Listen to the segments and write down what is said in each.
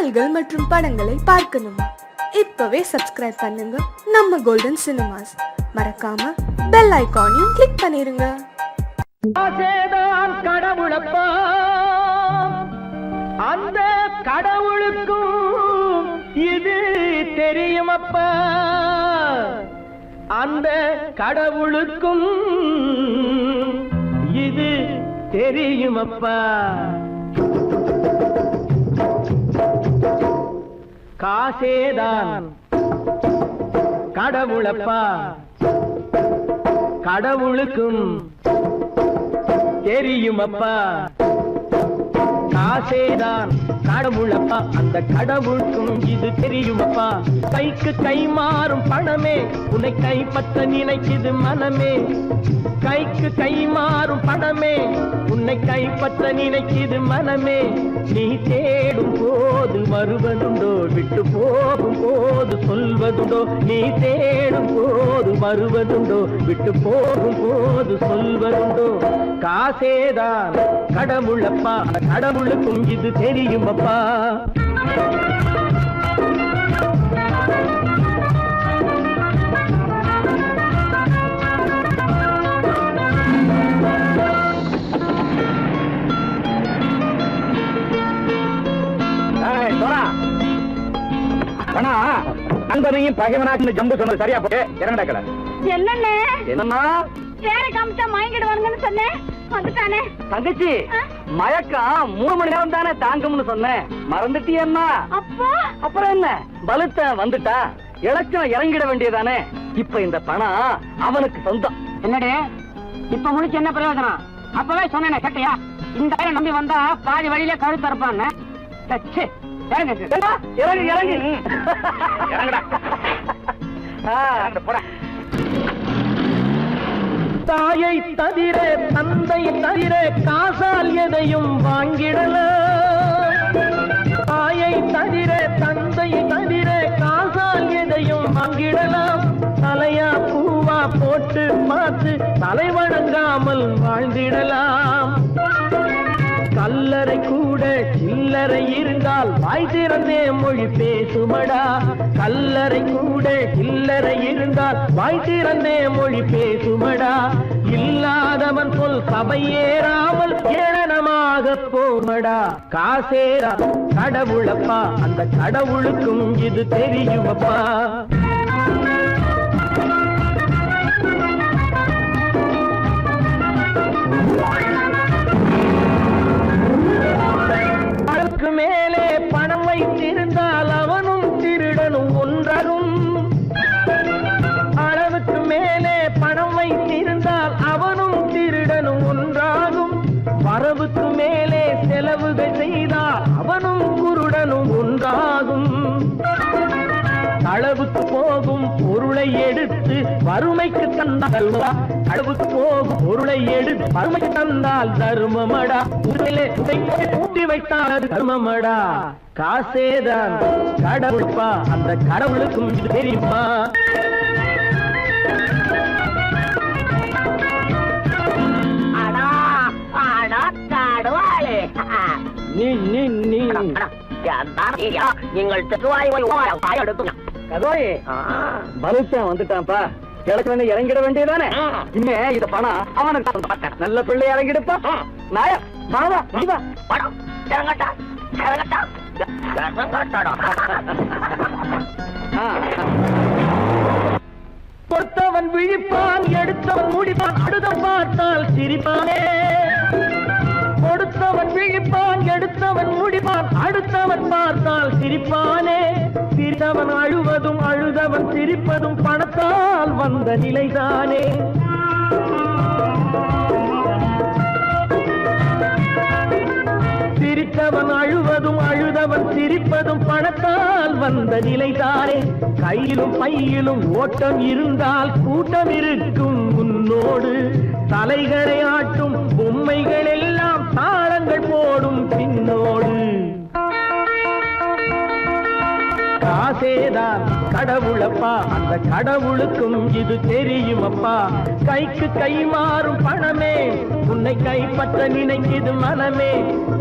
பாடல்கள் மற்றும் படங்களை பார்க்கணுமா? இப்பவே சப்ஸ்கிரைப் பண்ணுங்க நம்ம கோல்டன் சினிமாஸ். மறக்காம பெல் ஐகானையும் கிளிக் பண்ணிருங்க. கடவுளப்பா, அந்த கடவுளுக்கும் இது தெரியுமப்பா, அந்த கடவுளுக்கும் இது தெரியுமப்பா. காசேதான் கடவுளப்பா, கடவுளுக்கும் தெரியுமப்பா. காசேதான் கடவுளப்பா, அந்த கடவுளுக்கும் இது தெரியுமப்பா. கைக்கு கை மாறும் பணமே உன்னை கைப்பற்ற நினைக்குது மனமே. கைக்கு கை மாறும் பணமே உன்னை கைப்பற்ற நினைக்குது மனமே. நீ தேடும் போது வருவதுண்டோ, விட்டு போகும் போது சொல்வதுண்டோ. நீ தேடும் போது வருவதுண்டோ, விட்டு போகும் போது சொல்வதுண்டோ. காசேதான் கடவுளப்பா, கடவுளுக்கும் இது தெரியுமப்பா. நண்பனையும் பகைவனாக்கு ஜம்பு சொன்னது சரியா போட்டு இறங்கடக்கல. என்னண்ணே என்னம்மா வேற காமிச்சா மயங்கிடுவானுங்கன்னு சொன்னேன், வந்துட்டானே. தங்கச்சி, மயக்கம் 3 மணி நேரம் தானே தாங்கும்னு சொன்னேன், மறந்துட்டியம்மா? அப்போ அப்புறம் என்ன, பலுத்த வந்துட்டா இலட்சம் இறங்கிட வேண்டியதானே. இப்ப இந்த பணம் அவனுக்கு சொந்தம். என்னடே இப்ப முடிச்சு என்ன பிரயோஜனம்? அப்பவே சொன்னேன் கேட்டியா? இந்த பேரை நம்பி வந்தா பாதி வழியில கழுத்து இருப்பான்னு. இறங்கு இறங்கு தாயை தவிர தந்தை தவிர காசால் எதையும் வாங்கிடலாம். தாயை தவிர தந்தை தவிர காசால் எதையும் வாங்கிடலாம். தலையா பூவா போட்டு பார்த்து தலை வணங்காமல் வாழ்ந்திடலாம். கல்லறை கூட சில்லறை இருந்தால் வாய் திறந்தே மொழி பேசுமடா. கல்லறை கூட சில்லறை இருந்தால் வாய் திறந்தே மொழி பேசுமடா. இல்லாதவன் சொல் சபையேறாமல் ஏளனமாக போமடா. காசேரா கடவுளப்பா, அந்த கடவுளுக்கும் இது தெரியுமப்பா. மேலே பணம் வைத்திருந்தால் அவனும் திருடனும் ஒன்றாகும். அளவுக்கு மேலே பணம் வைத்திருந்தால் அவனும் திருடனும் ஒன்றாகும். வரவுக்கு மேலே செலவுகள் செய்தால் அவனும் குருடனும் ஒன்றாகும். அளவுக்கு போகும் பொருளை எடுத்து வறுமைக்கு தந்தால், அளவுக்கு போகும் பொருளை எடுத்து வறுமைக்கு தந்தால் தர்மமடா. ஊட்டி வைத்தால் அது தர்மமடா. காசேதான் கடவுள்பா, அந்த கடவுளுக்கும் இது தெரியுமா? நீங்கள் வந்துட்டான்ப்பா, கிழக்கு இறங்கிட வேண்டியதானே. இனிமே இந்த பணம் அவனுக்கு நல்ல பிள்ளை இறங்கிடுப்பா. நாயா மாவா படம் இறங்கட்டா இறங்கட்டா. கொடுத்தவன் விழிப்பான், எடுத்தவன் முடிப்பான், அடுத்த பார்த்தால் சிரிப்பானே. கொடுத்தவன் விழிப்பான், எடுத்தவன் முடிப்பான், அடுத்தவன் பார்த்தால் சிரிப்பானே. சிரித்தவன் அழுவதும் அழுதவன் சிரிப்பதும் பணத்தால் வந்த நிலைதானே. சிரித்தவன் அழுவதும் அழுதவன் சிரிப்பதும் பணத்தால் வந்த நிலைதானே. கையிலும் பையிலும் ஓட்டம் இருந்தால் கூட்டம் இருக்கும் முன்னோடு. தலைகளை ஆட்டும் பொம்மைகள் எல்லாம் தாளங்கள் போடும் பின்னோடு. ஆசேதான் கடவுளப்பா, அந்த கடவுளுக்கும் இது தெரியுமப்பா. கைக்கு கை மாறும் பணமே உன்னை கைப்பற்ற நினைக்குது மனமே.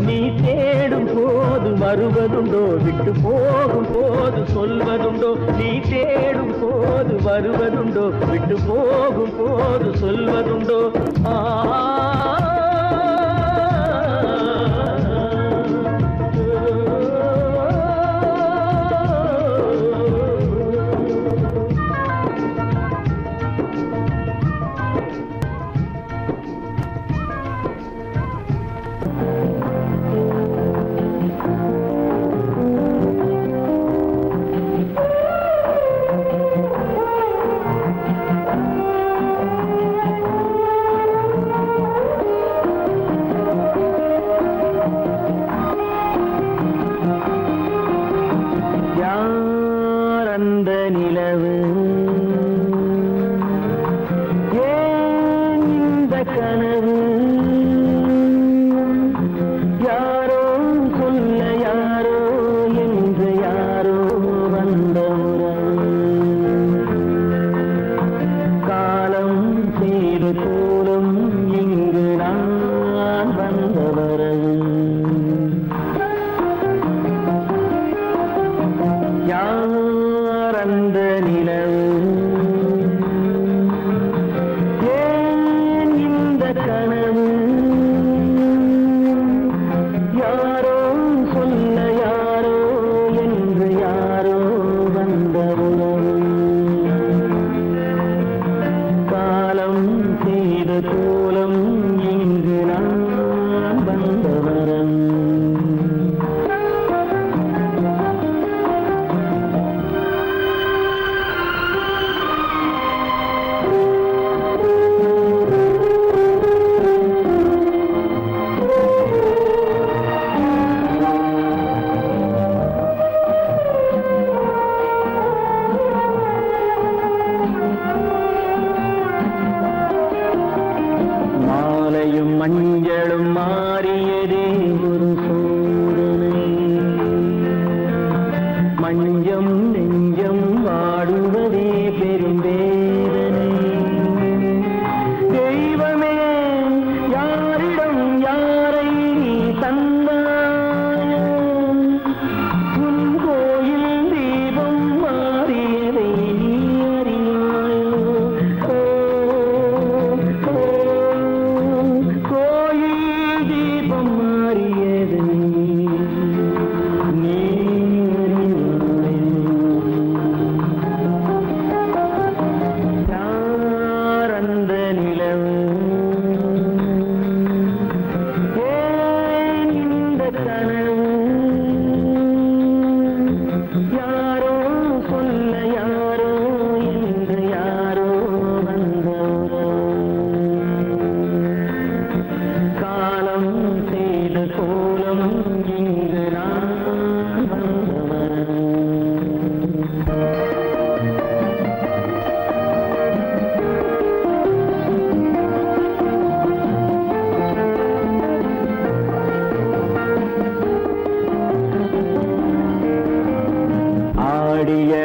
நீ தேடும் போது வருவதுண்டோ, விட்டு போகும் போது சொல்வதுண்டோ. நீ தேடும் போது வருவதுண்டோ, விட்டு போகும் போது சொல்வதுண்டோ.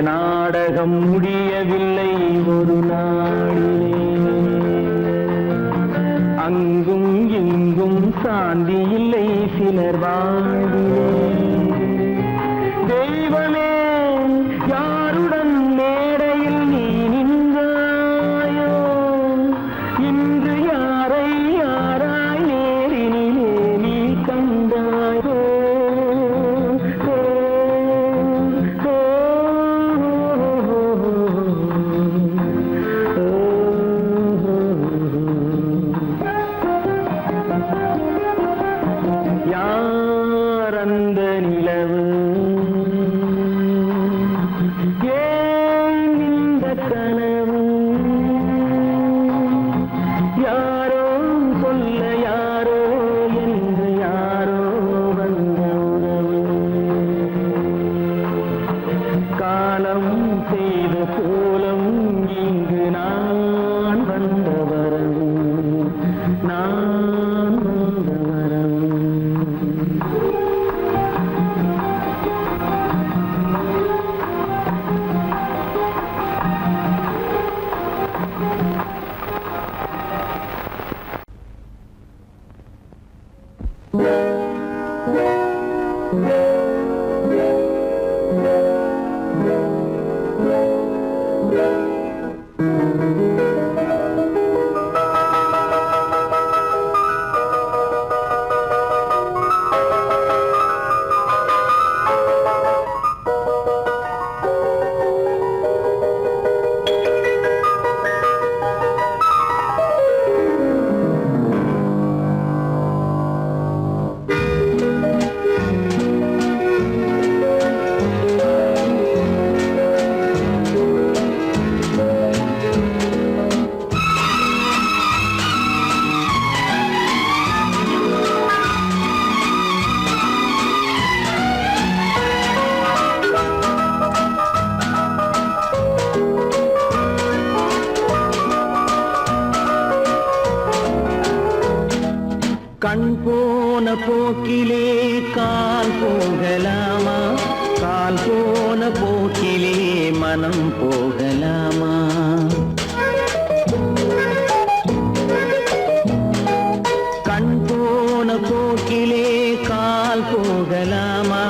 நாடகம் முடியவில்லை ஒரு நாளிலே, அங்கும் இங்கும் சாந்தி இல்லை சிலர் வாழ்விலே. தெய்வமே யாருடன் மேடையில் நீ நின்றாயோ, இன்று யாரை யாராய் நேரினிலே நீ கண்டாயோ. யாரந்த நிலவு, ஏன் இந்த கனவு, யாரோ சொல்ல யாரோ என்று யாரோ வந்த உறவு. காலம் செய்த கோலம் இங்கு நான் வந்த வரவு, நான் வந்த வரவு. போன போக்கிலே கால் போகலாமா, கால் போன போக்கிலே மனம் போகலாமா? கண் போன போக்கிலே கால் போகலாமா,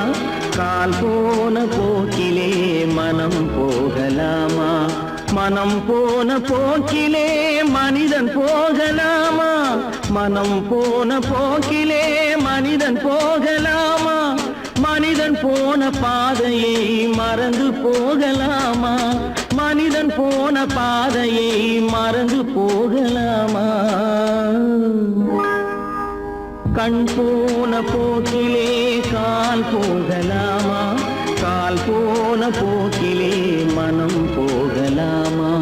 கால் போன போக்கிலே மனம் போகலாமா? மனம் போன போக்கிலே மனிதன் போகலாமா, மனம் போன போக்கிலே மனிதன் போகலாமா? மனிதன் போன பாதையை மறந்து போகலாமா, மனிதன் போன பாதையை மறந்து போகலாமா? கண் போன போக்கிலே கால் போகலாமா, கால் போன போக்கிலே மனம் போகலாமா?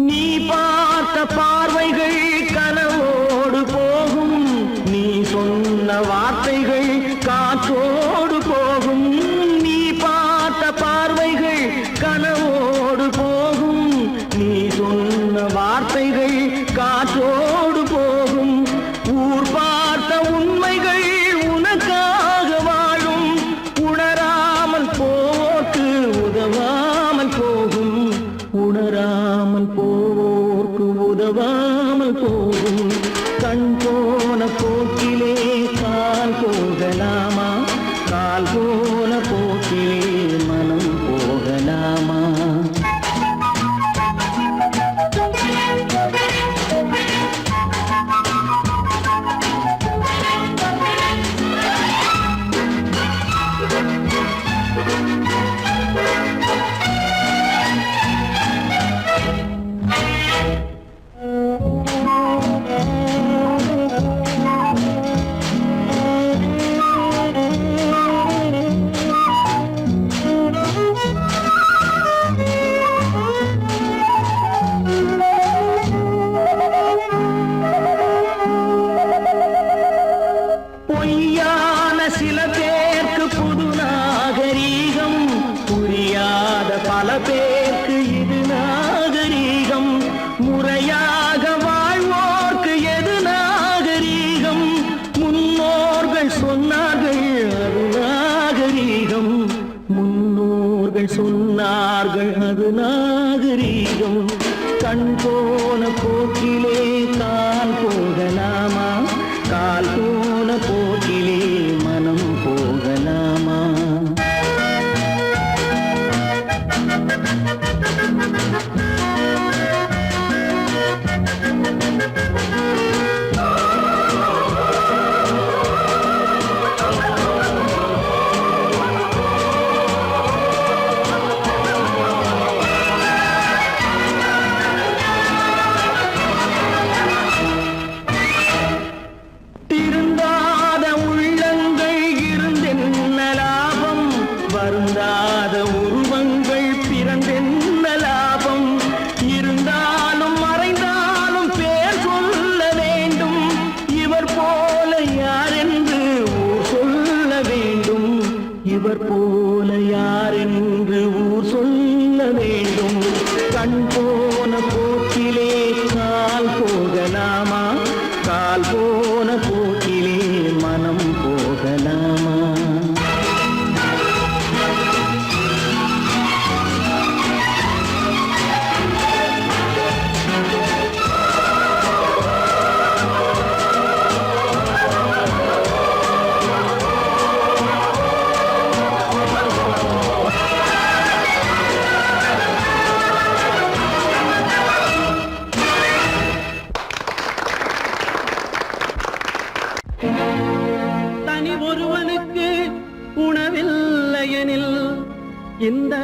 நீ பார்த்த பார்வைகள் கனவோடு போகும், நீ சொன்ன வார்த்தைகள் காற்றோடு போகும். நீ பார்த்த பார்வைகள் கனவோடு போகும், நீ சொன்ன வார்த்தைகள் காற்றோடு போகும். ஊர் பார்த்த உண்மைகள் உனக்காக வாழும், உணராமல் போக்கு உதவாமல் போகும், உணராமல் போவோர்க்கு உதவாமல் போகும். கண் போன போக்கிலே கால் போகலாமா, கால் போன போக்கிலே மனம் போகலாமா? பொய்யான சில பேருக்கு புது நாகரீகம், புரியாத பல பேருக்கு இது நாகரீகம். முறையாக வாழ்வோர்க்கு எது நாகரீகம்? முன்னோர்கள் சொன்னார்கள் அது நாகரீகம், முன்னோர்கள் சொன்னார்கள் அது நாகரீகம். கண் போன போக்கிலே கால் போகலாமா, கால் போன போக்கிலே மனம் போகலாமா? திருந்தாத உள்ளங்கள் இருந்தென்ன லாபம், வருந்தாத உருவங்கள் பிறந்தென்ன லாபம்? இருந்தாலும் மறைந்தாலும் பேர் சொல்ல வேண்டும், இவர் போல யாரென்று ஊர் சொல்ல வேண்டும், இவர் போல யாரென்று ஊர் சொல்ல வேண்டும். கண் போன போக்கிலே கால் போகலாமா, கால் போன போக்கிலே மனம் போகலாமா? தனி ஒருவனுக்கு உணவில்லையெனில் இந்த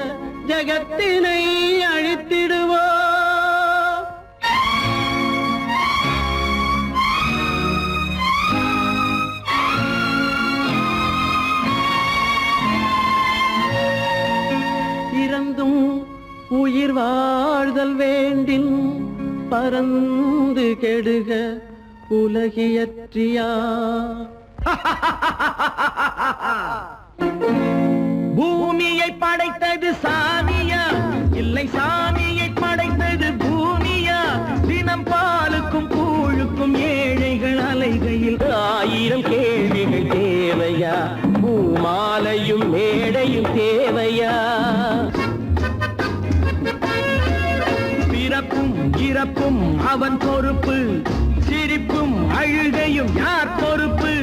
ஜகத்தினை அழித்திடுவோ. இறந்தும் பறந்து கெடுக உலகியற்றியா பூமியை படைத்தது சாமியா இல்லை சாமியை படைத்தது பூமியா தினம் பாலுக்கும் கூழுக்கும் ஏழைகள் அலைகையில் 1000 கேள்விகள் தேவையா பூமாலையும் மேடையும் தேவையா பிறப்பும் இறப்பும் அவன் பொறுப்பு சிரிப்பும் அழுகையும் யார் பொறுப்பு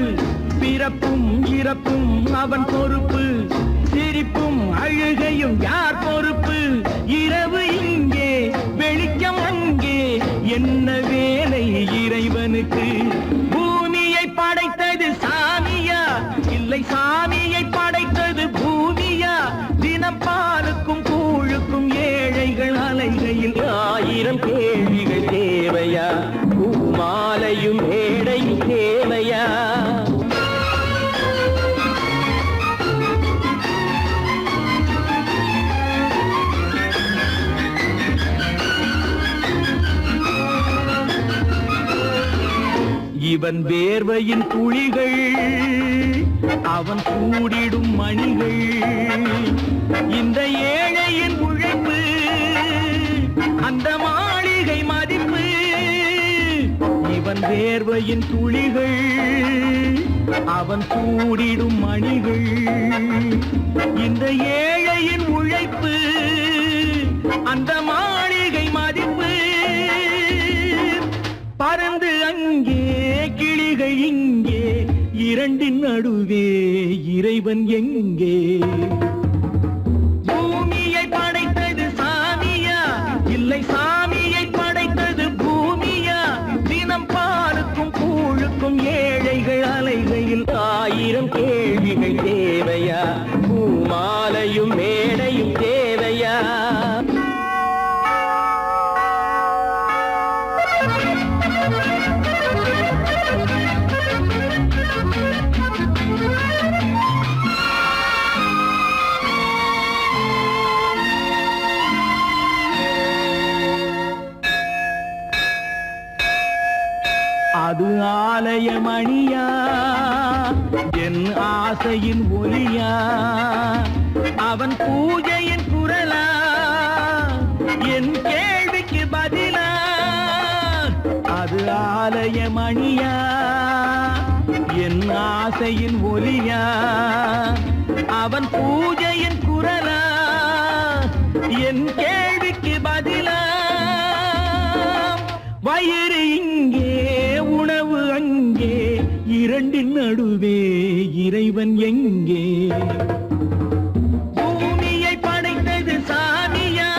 பிறப்பும் இறப்பும் அவன் பொறுப்பு சிரிப்பும் அழுகையும் யார் பொறுப்பு இரவு இங்கே வெளிச்சம் அங்கே என்ன வேலை இறைவனுக்கு பூமியை படைத்தது சாமியா இல்லை சாமியை படைத்தது பூமியா தினம் பாலுக்கும் கூழுக்கும் ஏழைகள் அலைகையில் 1000 கேள்விகள் தேவையா பூமாலையும் மேடையும் தேவையா இவன் வேர்வையின் துளிகள் அவன் கூடிடும் மணிகள் இந்த ஏழையின் உழைப்பு அந்த மாளிகை மதிப்பு இவன் வேர்வையின் துளிகள் அவன் கூடிடும் மணிகள் இந்த ஏழையின் உழைப்பு அந்த மாளிகை மதிப்பு பறந்து அங்கே கிளிகை இங்கே இரண்டின் நடுவே இறைவன் எங்கே பூமியை படைத்தது சாமியா இல்லை சாமியை படைத்தது பூமியா தினம் பாலுக்கும் கூழுக்கும் ஏழைகள் அலைகையில் 1000 கேள்விகள் தேவையா பூமாலையும் மேடையும் தேவையா அது ஆலயமணியா என் ஆசையின் ஒலியா அவன் பூஜையின் குரலா என் கேள்விக்கு பதிலா அது ஆலயமணியா என் ஆசையின் ஒலியா அவன் பூஜையின் குரலா என் கேள்விக்கு பதிலா வயிறு இங்கே உணவு அங்கே இரண்டின் நடுவே இறைவன் எங்கே பூமியை படைத்தது சாமியா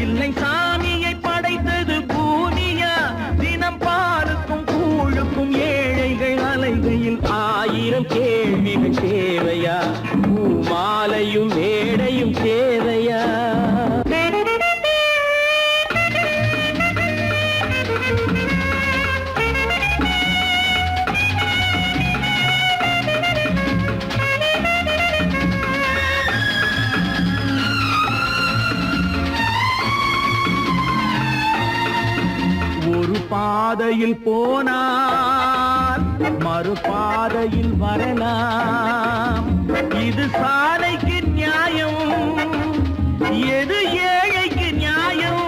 இல்லை சாமியை படைத்தது பூமியா தினம் பாலுக்கும் கூழுக்கும் ஏழைகள் அலைகையில் 1000 கேள்விகள் தேவையா பூமாலையும் மேடையும் தேவையா பாதையில் போனால் மறுபாதையில் வரலாம் இது சாலைக்கு நியாயம் எது ஏழைக்கு நியாயம்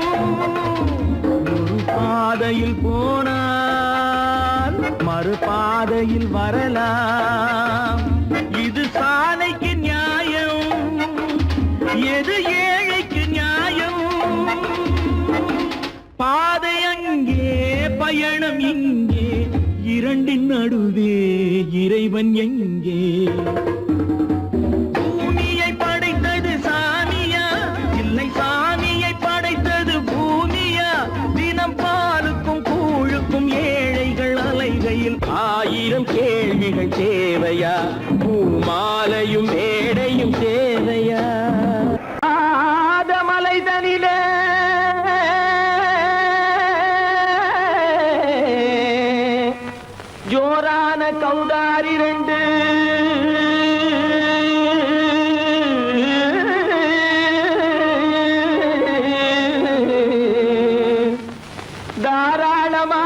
ஒரு பாதையில் போனால் மறுபாதையில் வரலாம் இது சாலைக்கு நியாயம் எது ஏழைக்கு நியாயம் பாதை அங்கே பயணம் இங்கே இரண்டின் நடுவே இறைவன் எங்கே பூமியை படைத்தது சாமியா இல்லை சாமியை படைத்தது பூமியா தினம் பாலுக்கும் கூழுக்கும் ஏழைகள் அலைகையில் 1000 கேள்விகள் தேவையா பூமாலையும் மேடையும் தேவையா ஆதமலைதனிலே ஜோரான கௌதாரி 2 தார காலமா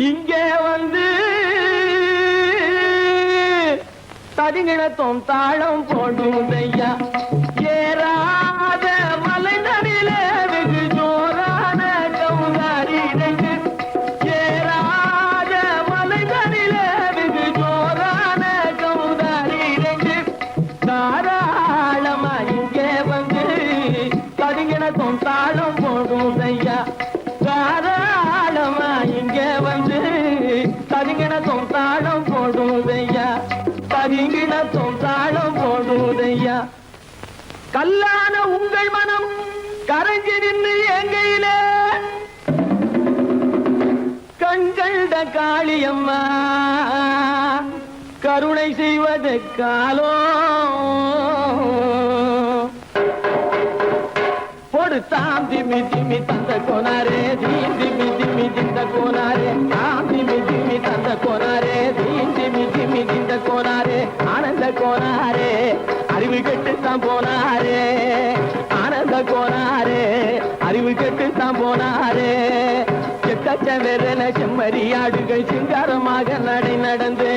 இங்கே வந்து தடிங்கிணத்தும் தாளம் போடுதையா ஏறாத மலைநடிலே வெகு ஜோரான கவுதாரி ரெண்டு ஏறாத மலைநடிலே வெகு ஜோரான கவுதாரி ரெண்டு தாராளமா இங்கே வந்து தடிங்கிணத்தும் தாளம் போடுதையா தாராளமா இங்கே வந்து தடிங்கிணத்தும் தாளம் போடுதையா தரிங்கிணத்தும் தாளம் போடுதையா கல்லான உங்கள் மனம் கரைஞ்சி நின்று எங்கையிலே கண்கண்ட காளியம்மா கருணை செய்வது காலோ பொடு தாம் திமி திமி தந்த கோனாரே தீம் திமி திமி திந்த கோனாரே தாம் திமி திமி தந்த கோனாரே தீம் திமி திமி திந்த கோனாரே ஆனந்த கோனாரே அறிவு கெட்டுத்தான் போனாரே ஆனந்த கோனாரே அறிவு கெட்டுத்தான் போனாரே செக்கச்ச வெறன செம்மறியாடுகள் சிங்காரமாக நடை நடந்து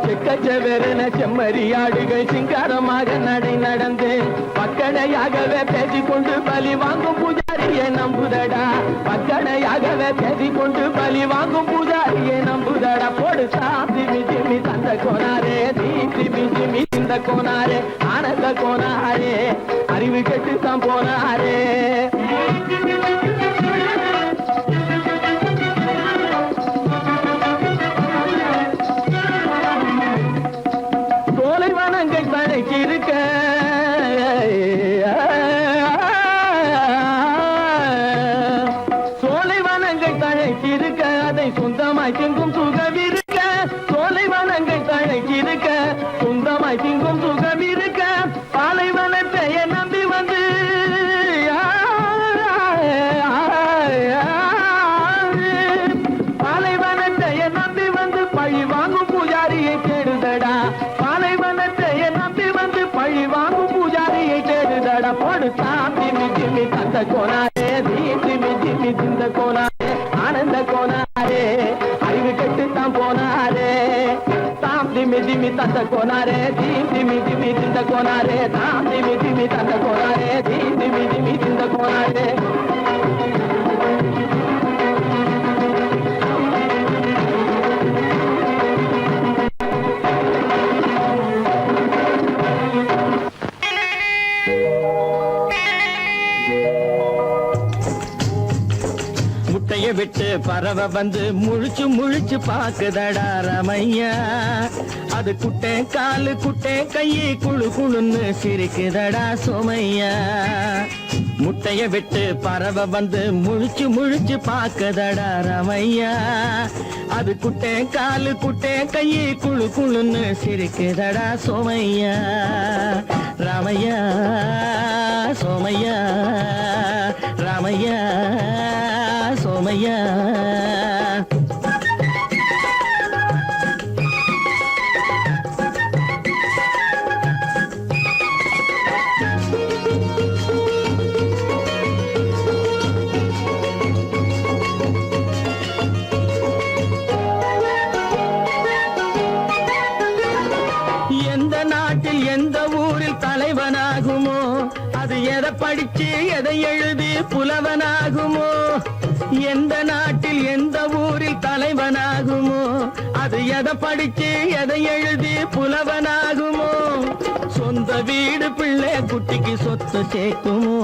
செக்கச்சவெறன செம்மறியாடுகள் சிங்காரமாக நடை நடந்து பக்கடையாகவே பேசிக்கொண்டு பலி வாங்கும் பூஜாரியை நம்புதடா பக்கடையாகவே பேசிக்கொண்டு பலி வாங்கும் பூஜாரியை நம்புதடா போடு திமி திமி தந்த கோனாரே திமி திமி இந்த கோனாரே ஆனந்த கோனாரே அறிவு கெட்டுத்தான் போனாரே இருக்க சோலைவனங்கள் தழைக்கிருக்க அதை சொந்தமாய் திங்கும் சுகம் இருக்க சோலைவனங்கள் தழைக்கிருக்க சொந்தமாய் திங்கும் சுகம் இருக்க பாலைவனத்தை நம்பி வந்து பாலைவனத்தை நம்பி வந்து பழி வாங்கும் பூஜாரியை தேடுதடா பழி வாங்கும் பூஜாரியை தேடுதடா போடு திமி திமி தந்த கோனாரே திமி திமி திந்த கோனாரே ஆனந்த கோனாரே அறிவு கெட்டுத்தான் போனாரே தாம் திமி திமி தந்த கோனாரே திமி திமி திந்த கோனாரே தாம் திமி திமி தந்த கோனாரே திமி திமி திந்த கோனாரே விட்டு பறவை வந்து முழிச்சு முழிச்சு பாக்குதடா ரமையா அது குட்டே காலு குட்டே கையை குழு குழுன்னு சிரிக்குதடா சோமையா முட்டைய விட்டு பறவை வந்து முழிச்சு முழிச்சு பாக்குதடா ரமையா அது குட்டே காலு குட்டே கையை குழு குழுன்னு சிரிக்குதடா சோமையா ராமையா சோமையா ராமையா சோமையா எந்த நாட்டில் எந்த ஊரில் தலைவனாகுமோ அது எதை படிச்சு எதை எழுதி புலவனாகுமோ எந்த நாட்டில் எந்த ஊரில் தலைவனாகுமோ அது எதை படிச்சு எதை எழுதி புலவனாகுமோ சொந்த வீடு பிள்ளை குட்டிக்கு சொத்து சேர்க்குமோ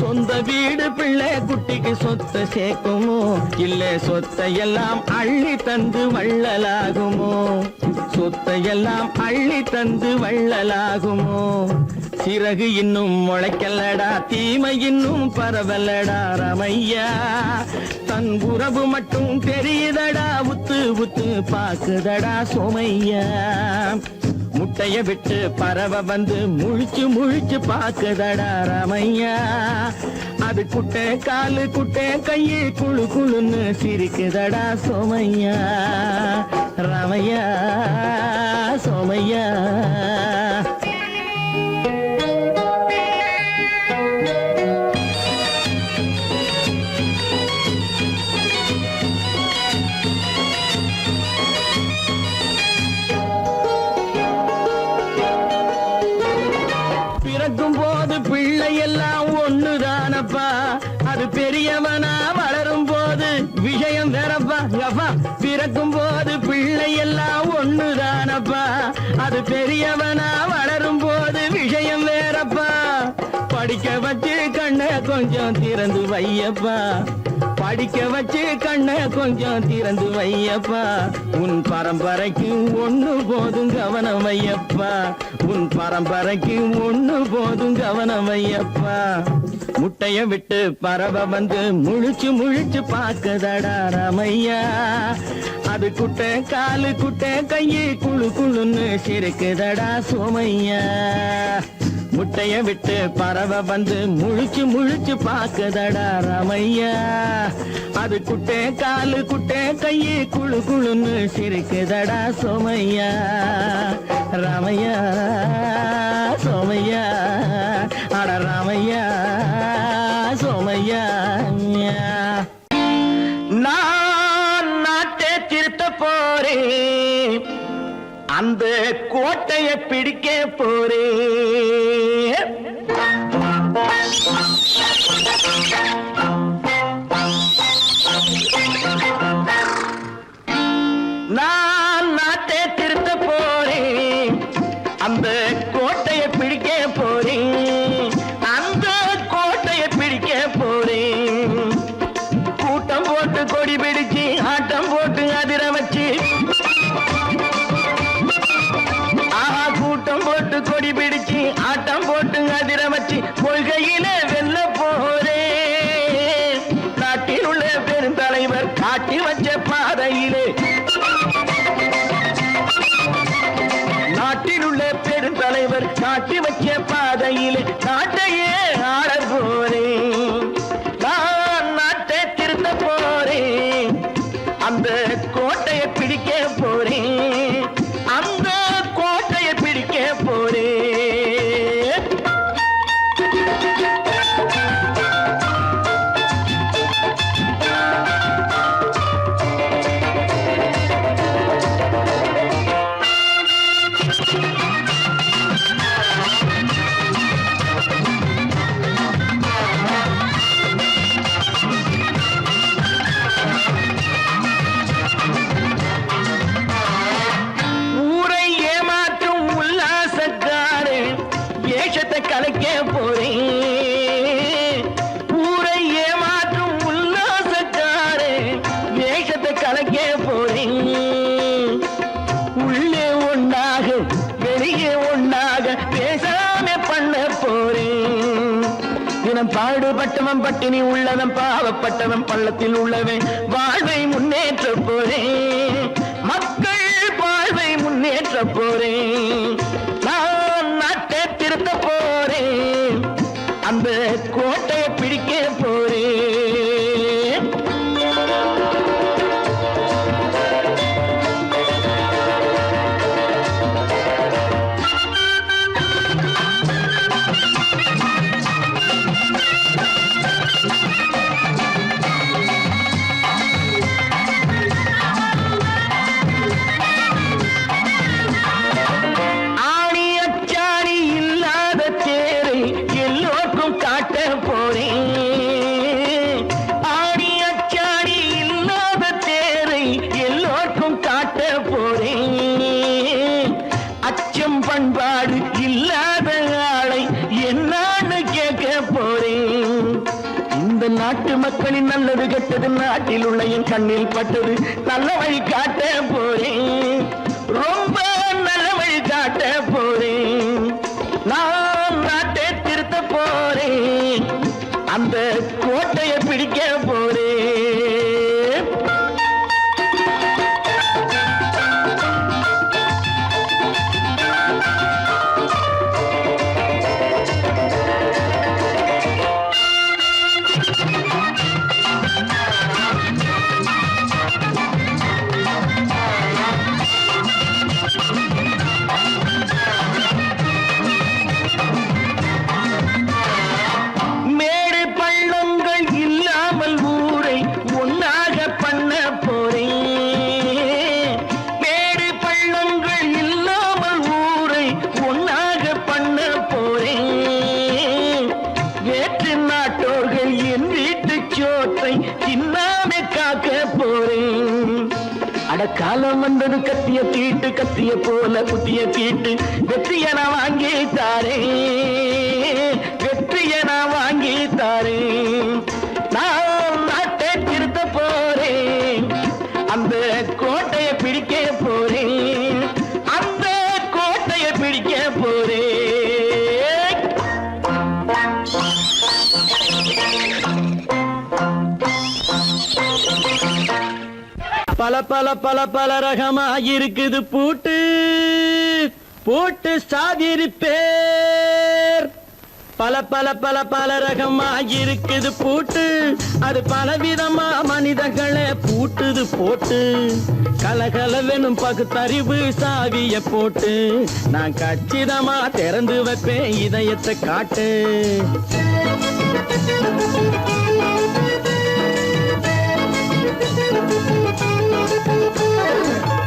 சொந்த வீடு பிள்ளை குட்டிக்கு சொத்து சேர்க்குமோ இல்ல சொத்தை எல்லாம் அள்ளி தந்து வள்ளலாகுமோ சொத்தை எல்லாம் அள்ளி தந்து வள்ளலாகுமோ சிறகு இன்னும் முளைக்கல்லடா தீமை இன்னும் பரவல்லடா ரமையா தன் உறவு மட்டும் தெரியுதடா உத்து உத்து பாக்குதடா சோமையா முட்டைய விட்டு பறவை வந்து முழிச்சு முழிச்சு பாக்குதடா ரமையா அது குட்டை காலு குட்டை கையை குழு குழுன்னு சிரிக்குதடா சோமையா ரமையா சோமையா அது பெரியவனா வளரும் போது விஷயம் வேறப்பா அப்பா, பிறக்கும் போது பிள்ளை எல்லாம் ஒண்ணுதானப்பா. அது பெரியவனா வளரும் போது விஷயம் வேறப்பா. படிக்க வச்சு கண்ணை கொஞ்சம் திறந்து வையப்பா, படிக்க வச்சு கண்ணை கொஞ்சம் திறந்து வையப்பா. உன் பரம்பரைக்கு ஒண்ணு போதும் கவனம் ஐயப்பா, உன் பரம்பரைக்கு ஒண்ணு போதும் கவனம் ஐயப்பா. முட்டைய விட்டு பறவை வந்து முழிச்சு முழிச்சு பார்க்கதடா ராமையா. அது குட்டை காலு குட்டை கையை குழு குழுன்னு சிரிக்குதடா சோமையா. முட்டைய விட்டு பறவை வந்து முழிச்சு முழிச்சு பார்க்கதடா ராமையா. அது குட்டை காலு குட்டை கையை குழு குழுன்னு சிரிக்குதடா சோமையா. ராமையா சோமையா, அட ராமையா சோமையா. நான் நாட்டை திருத்த போறேன், அந்த கோட்டையை பிடிக்க போறேன். நான் நாட்டை திருத்த போறேன், அந்த கோட்டையை பிடிக்க போறேன், அந்த கோட்டையை பிடிக்க போறேன். கூட்டம் போட்டு கொடி பிடிச்சு ஆட்டம் போட்டு அதிர வச்சு, ஆஹா கூட்டம் போட்டு கொடி பிடிச்சு ஆட்டம் போட்டு அதிர வச்சு கொள்கையில வெல்ல போறேன். நாட்டில் உள்ள பெருந்தலைவர் காட்டி வச்ச பாதையிலே, நாட்டில் உள்ள பெருந்தலைவர் காட்டி வச்ச பாதையிலே நாட்டையே ஆள போறேன். நான் நாட்டை திருத்த போறேன், அந்த கோட்டையை பிடிக்க போறேன், அந்த கோட்டையை பிடிக்க போறேன். ஊரை ஏமாற்றும் உல்லாசக்காரு வேஷத்தை கலைக்க போறேன். ஊரை ஏமாற்றும் உல்லாசக்காரு வேஷத்தை கலைக்க போறேன். உள்ளே ஒண்ணாக வெளியே ஒண்ணாக பேசாம பண்ண போறேன். தினம் பாடுபட்டவன் பட்டினி உள்ளவன் பாவப்பட்டவன் பள்ளத்தில் உள்ளவன் வாழ்வை முன்னேற்ற போறேன். மக்கள் வாழ்வை முன்னேற்ற போறேன். நான் நாட்டை திருத்த போறேன், அந்த கோட்டையை பிடிக்க போறேன். ஆணி அச்சாணி இல்லாத தேரை எல்லோருக்கும் காட்ட போறேன். ஆணி அச்சாணி இல்லாத தேரை எல்லோருக்கும் காட்ட போறேன். அச்சம் பண்பாடு இல்லாத ஆளை என்னான்னு கேட்க போறேன். இந்த நாட்டு மக்களின் நல்லது கெட்டது நாட்டில் உள்ள என் கண்ணில் பட்டது நல்ல வழி காட்ட போறேன். ரொம்ப நல்ல வழி காட்ட போறேன். நான் நாட்டை திருத்த போறேன், அந்த கோட்டையை பிடிக்க போறேன். மேடு பள்ளங்கள் இல்லாமல் நாட்டோர்கள் என் வீட்டு சோற்றை தின்னாமே காக்க போறேன். அடக்காலம் வந்தது கத்திய தீட்டு, கத்திய போல குத்திய தீட்டு, வெற்றிய நான் வாங்கி தாரேன், வெற்றிய நான் வாங்கி தாரேன். நான் நாட்டை திருத்த போறேன், அந்த கோட்டையை பிடிக்க போறேன், அந்த கோட்டையை பிடிக்க போறேன். பல பல பல பல ரகமா இருக்குது பூட்டு, பூட்டு சாதிரி பேர். பல பல பல பல ரகமா இருக்குது பூட்டு, அது பலவிதமா மனிதர்களை பூட்டுது போட்டு. கலகலவெனும் பகுத்தறிவு சாவிய போட்டு, நான் கச்சிதமா திறந்து வைப்பேன் இதயத்தை காட்டு.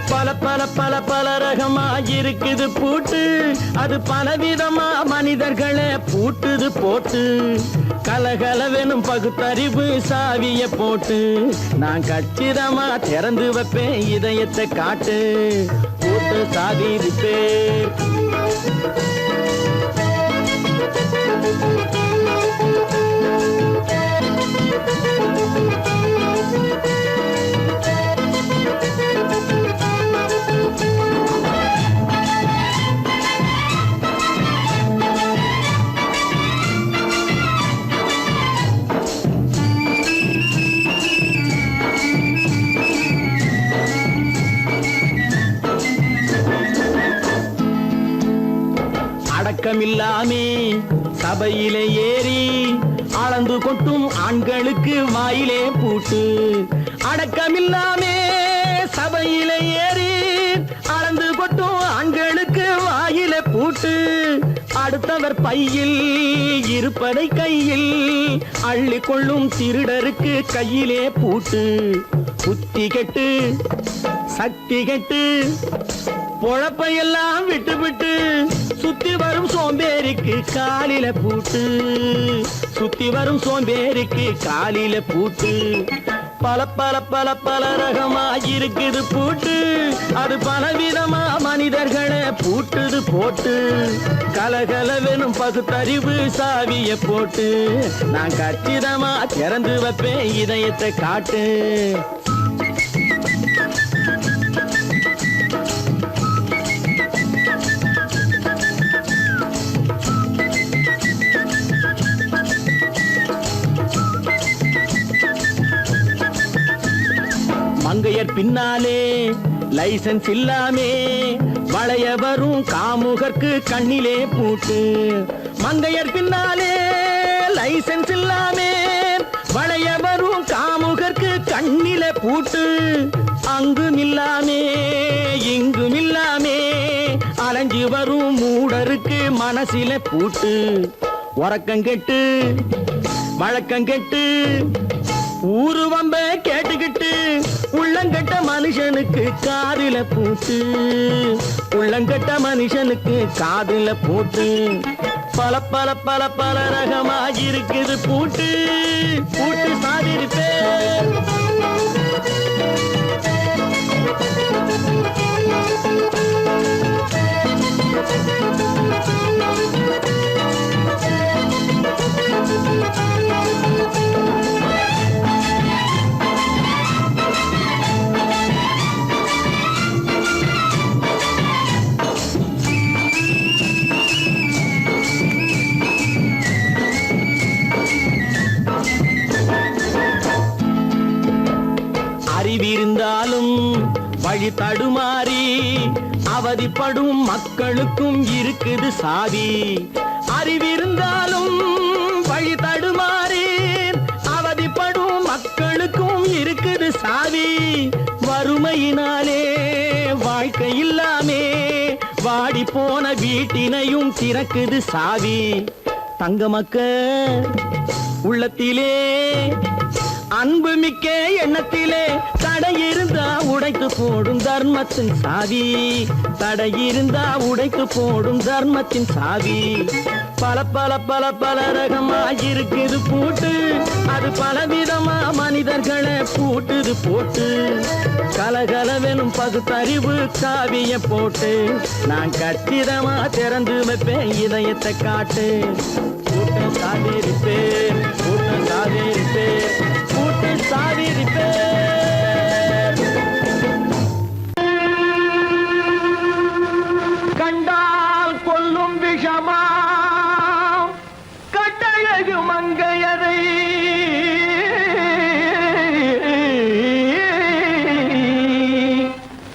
பல பல பல பல ரகமா இருக்குது பூட்டு, அது பலவிதமா மனிதர்களை பூட்டுது போட்டு. கலகலவெனும் பகுத்தறிவு சாவிய போட்டு, நான் கச்சிதமா திறந்து வைப்பேன் இதயத்தை காட்டு. பூட்டு சாதிரி பேர். அடக்கமில்லாமே சபையிலே ஏறி அளந்து கொட்டும் ஆண்களுக்கு வாயிலே பூட்டு. அடக்கமில்லாமே சபையிலே ஏறி அளந்து கொட்டும் ஆண்களுக்கு வாயிலே பூட்டு. அடுத்தவர் பையில் இருப்பதை கையில் அள்ளி கொள்ளும் திருடருக்கு கையிலே பூட்டு. புத்தி கெட்டு சக்தி கெட்டு பொழப்பையெல்லாம் விட்டு விட்டு சுத்தி வரும் சோம்பேறிக்கு காலில பூட்டு, சுத்தி வரும் சோம்பேறிக்கு காலில பூட்டு. பல பல பல பல ரகமா இருக்குது பூட்டு, அது பலவிதமா மனிதர்களை பூட்டுது போட்டு. கலகலவெனும் பகுத்தறிவு சாவிய போட்டு, நான் கச்சிதமா திறந்து வைப்பேன் இதயத்தை காட்டு. மங்கையர் பின்னாலே லைசன்ஸ் இல்லாமே வளைய வரும் காமுகர்க்கு கண்ணிலே பூட்டு. மங்கையர் பின்னாலே லைசன்ஸ் இல்லாமே வளைய வரும் காமுகர்க்கு கண்ணிலே பூட்டு. அங்கும் இல்லாமே இங்கும் இல்லாமே அலைஞ்சு வரும் மூடருக்கு மனசில பூட்டு. உறக்கங்கெட்டு வழக்கங்கெட்டு ஊரு வம்ப கேட்டுக்கிட்டு உள்ளங்கட்ட மனுஷனுக்கு காதில பூட்டு, உள்ளங்கட்ட மனுஷனுக்கு காதில பூட்டு. பல பல பல பல ரகமா இருக்குது பூட்டு, பூட்டு சாதிரி பேர். அறிவிருந்தாலும் வழி தடுமாறி அவதிப்படும் மக்களுக்கும் இருக்குது சாவி. அறிவிருந்தாலும் வழி தடுமாறி அவதிப்படும் மக்களுக்கும் இருக்குது சாவி. வறுமையினாலே வாழ்க்கை இல்லாமே வாடி போன வீட்டினையும் திறக்குது சாவி. தங்க மக்க உள்ளத்திலே அன்பு மிக்க எண்ணத்திலே தடை இருந்தா உடைத்து போடும் தர்மத்தின் சாவி, தடை இருந்தா உடைத்து போடும் தர்மத்தின் சாவி. பல பல பல பல ரகமா இருக்குது பூட்டு, அது பலவிதமா மனிதர்களை பூட்டுது போட்டு. கலகலவெனும் பகுத்தறிவு காவிய போட்டு, நான் கச்சிதமா திறந்து வைப்பேன் இதயத்தை காட்டு. கூட்டம் சாதிருப்பேன், கூட்டம் சாதிருப்பேன், கூட்டம் சாதிருப்பேன். கண்டால் கொல்லும் விஷமா கட்டழகு மங்கையதை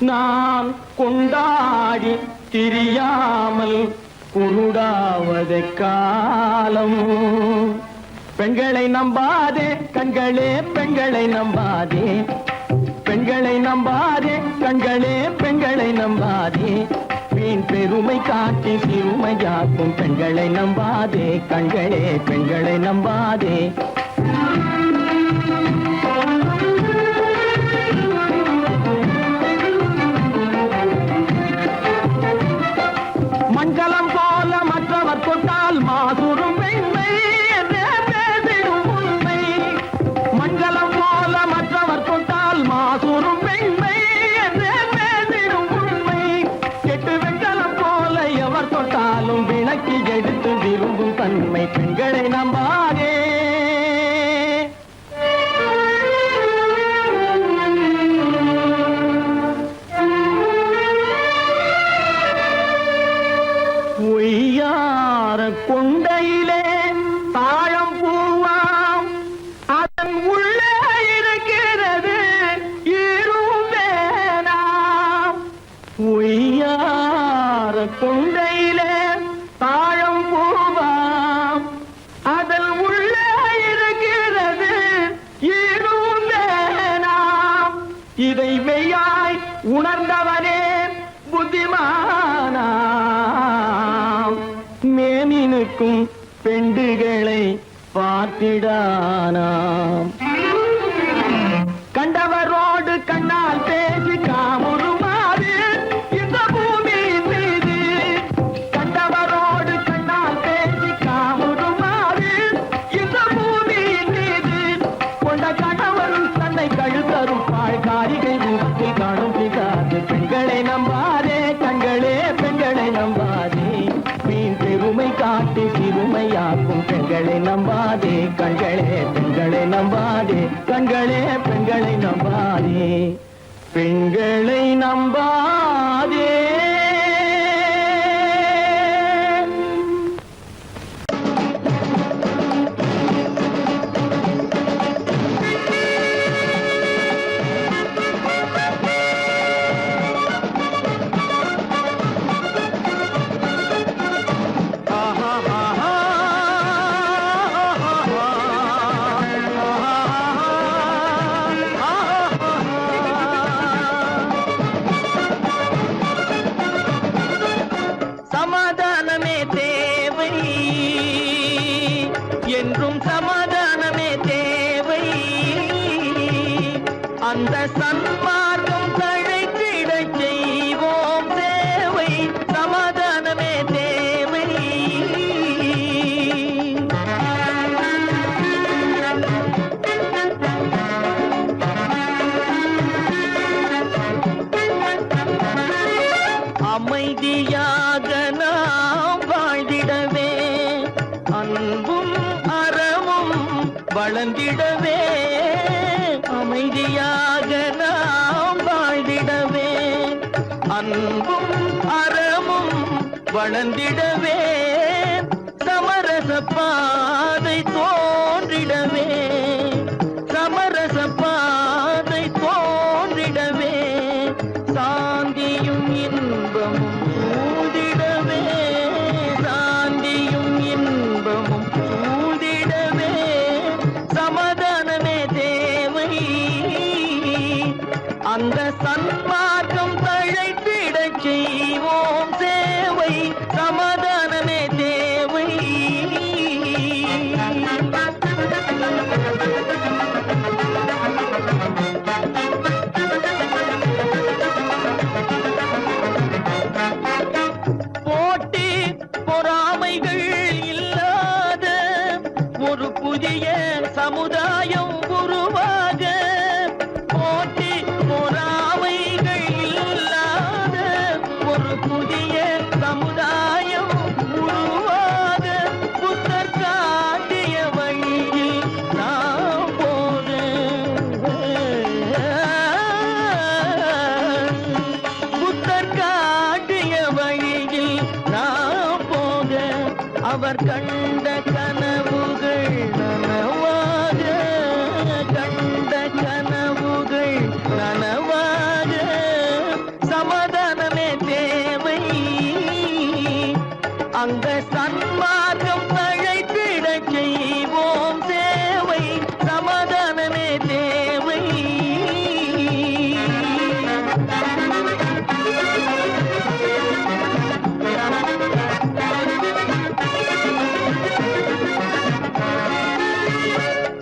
நான் கொண்டாடி திரியாமல் குருடாவதை காலம். பெண்களை நம்பாதே கண்களே, பெண்களை நம்பாதே, பெண்களை நம்பாதே கண்களே, பெண்களை நம்பாதே. வீண் பெருமை காட்டி சிறுமையாக்கும் பெண்களை நம்பாதே கண்களே, பெண்களை நம்பாதே. மண்கலம் போல மற்றவர் தொட்டால் மாசுரும் பெண்மை என்றே பேசிடும் உண்மை. மண்கலம் போல மற்றவர் தொட்டால் மாசுரும் பெண்மை என்றே பேசிடும் உண்மை. கெட்டு வெண்கலம் போல எவர் தொட்டாலும் விளக்கி எடுத்து விரும்பும் தன்மை பெண்களை நம்பாதே. ஒய்யார கொண்டையிலே தாழம் பூவாம், அதன் உள்ளே இருக்கிறது ஈரும் வேணாம். ஒய்யார கொண்டையிலே தாழம் பூவாம், அதன் உள்ளே இருக்கிறது ஈரும் வேணாம். இதை மெய்யாய் உணர்ந்தவனே புத்திமானாம். மேனினுக்கும் பெண்டுகளை பார்த்திடானாம். கண்டவரோடு கண்ணால் பேசி காமுறுமாறு இந்த பூமியின் மீது. கண்டவரோடு கண்ணால் பேசி காமுறுமாறு இந்த பூமியின் மீது. கொண்ட கணவரும் தன்னை கழுத்தரும் பாழ்காரிகை ரூபத்தில் காணும் பிதாது. பெண்களை நம்பாதே கண்களே, பெண்களை நம்பாதே. வீண் பெருமை காட்டி சிறுமையாக்கும் பெண்களை நம்பாதே கண்களே, பெண்களை நம்பாதே கண்களே, பெண்களை நம்பாதே, பெண்களை நம்பாதே. சமாதானமே தேவை என்றும் சமாதானமே தேவை. அந்த சன்மார்க்கம் தழைத்திடச் செய்வோம் தேவை. சமாதானமே தேவை. அமைதியாக நாம் வாழ்ந்திடவே, அன்பும் அறமும் வளர்ந்திடவே. அமைதியாக நாம் வாழ்ந்திடவே, அன்பும் அறமும் வளர்ந்திடவே. சமரச பாதை தோன்றிடவே, சமரச பாதை தோன்றிடவே. சாந்தியும் இன்பமும் சூழ்ந்திடவே, சாந்தியும் இன்பமும் சூழ்ந்திடவே. சமாதானமே தேவை. அந்த சன்மார்க்கம் தழைத்திடச் செய்வோம் சேவை. சமாதானமே தேவை. போட்டி பொறாமைகள் சமுதாயம் உருவாக போட்டி பொறாமைகள் இல்லாத ஒரு புதிய சமுதாயம் உருவாக புத்தர் காட்டிய வழியில் நாம் போக புத்தர் காட்டிய வழியில் நாம் போக அவர் கண்ட கனவுகள் நனவாக கண்ட கனவுகள் நனவாக சமாதானமே தேவை அங்க சன்மார்க்கம் தழைத்திட செய்வோம் தேவை சமாதானமே தேவை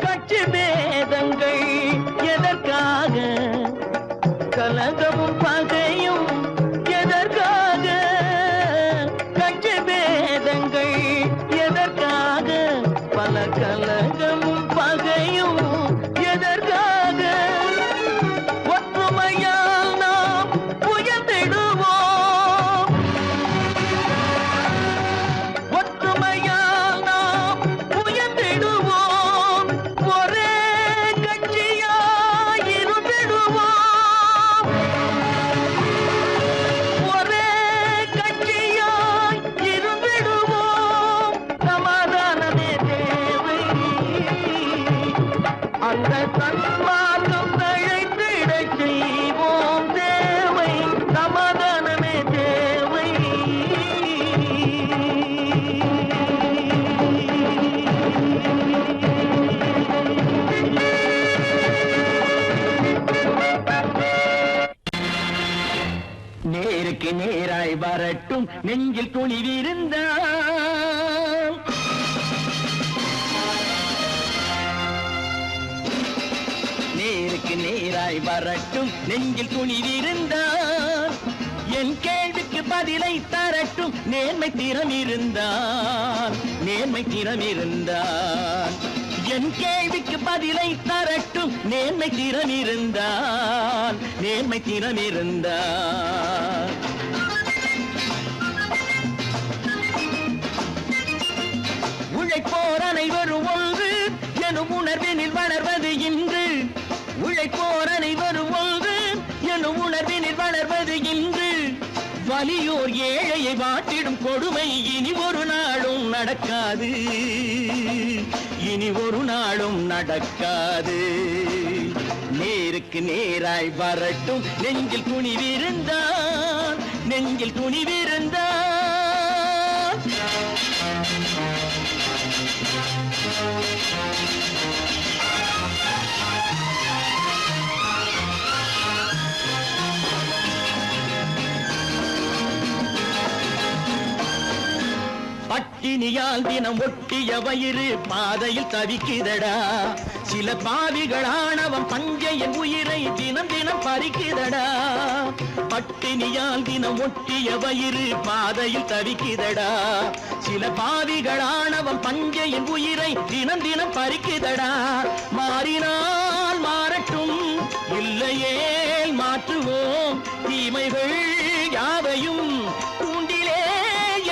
கட்சி பேதங்கள் எதற்காக கலகமும் பகையும் எதற்காக கட்சி பேதங்கள் எதற்காக பல கலகமும் பகையும் எதற்காக ஒற்றுமையால் நாம் உயர்ந்திடுவோம் ஒற்றுமையால் நாம் உயர்ந்திடுவோம் ஒரே கட்சியாய் இருந்திடுவோம் ஒரே கட்சியாய் இருந்திடுவோம் சமாதானமே தேவை அந்த சன்மார்க்கம் தழைத்திட செய்வோம் தேவை சமாதானமே தேவை நேருக்கு நேராய் வரட்டும் நெஞ்சில் துணிவிருந்தால் நேருக்கு நேராய் வரட்டும் நெஞ்சில் துணிவிருந்தால் என் கேள்விக்கு பதிலை தரட்டும் நேர்மை திறம் இருந்தால் நேர்மை திறம் இருந்தால் என் கேள்விக்கு பதிலை தரட்டும் நேர்மை திறம் இருந்தால் நேர்மை திறம் இருந்தால் உழைப்போர் அனைவரும் ஒன்று எனும் உணர்வினில் வளர்வது இன்று உழைப்போர் அனைவரும் ஒன்று எனும் உணர்வினில் வளர்வது இன்று வலியோர் ஏழையை வாட்டிடும் கொடுமை இனி ஒரு நாளும் நடக்காது இனி ஒரு நாளும் நடக்காது நேருக்கு நேராய் வரட்டும் நெஞ்சில் துணிவிருந்தால் நெஞ்சில் துணிவிருந்தால் பட்டினியால் தினம் ஒட்டிய வயிறு பாதையில் தவிக்குதடா சில பாவிகளானவன் பஞ்சையின் உயிரை தினம் தினம் பறிக்குதடா பட்டினியால் தினம் ஒட்டிய வயிறு பாதையில் தவிக்குதடா சில பாவிகளானவன் பஞ்சையின் உயிரை தினம் தினம் பறிக்குதடா மாறினால் மாறட்டும் இல்லையே மாற்றுவோம் தீமைகள் யாவையும் கூண்டிலே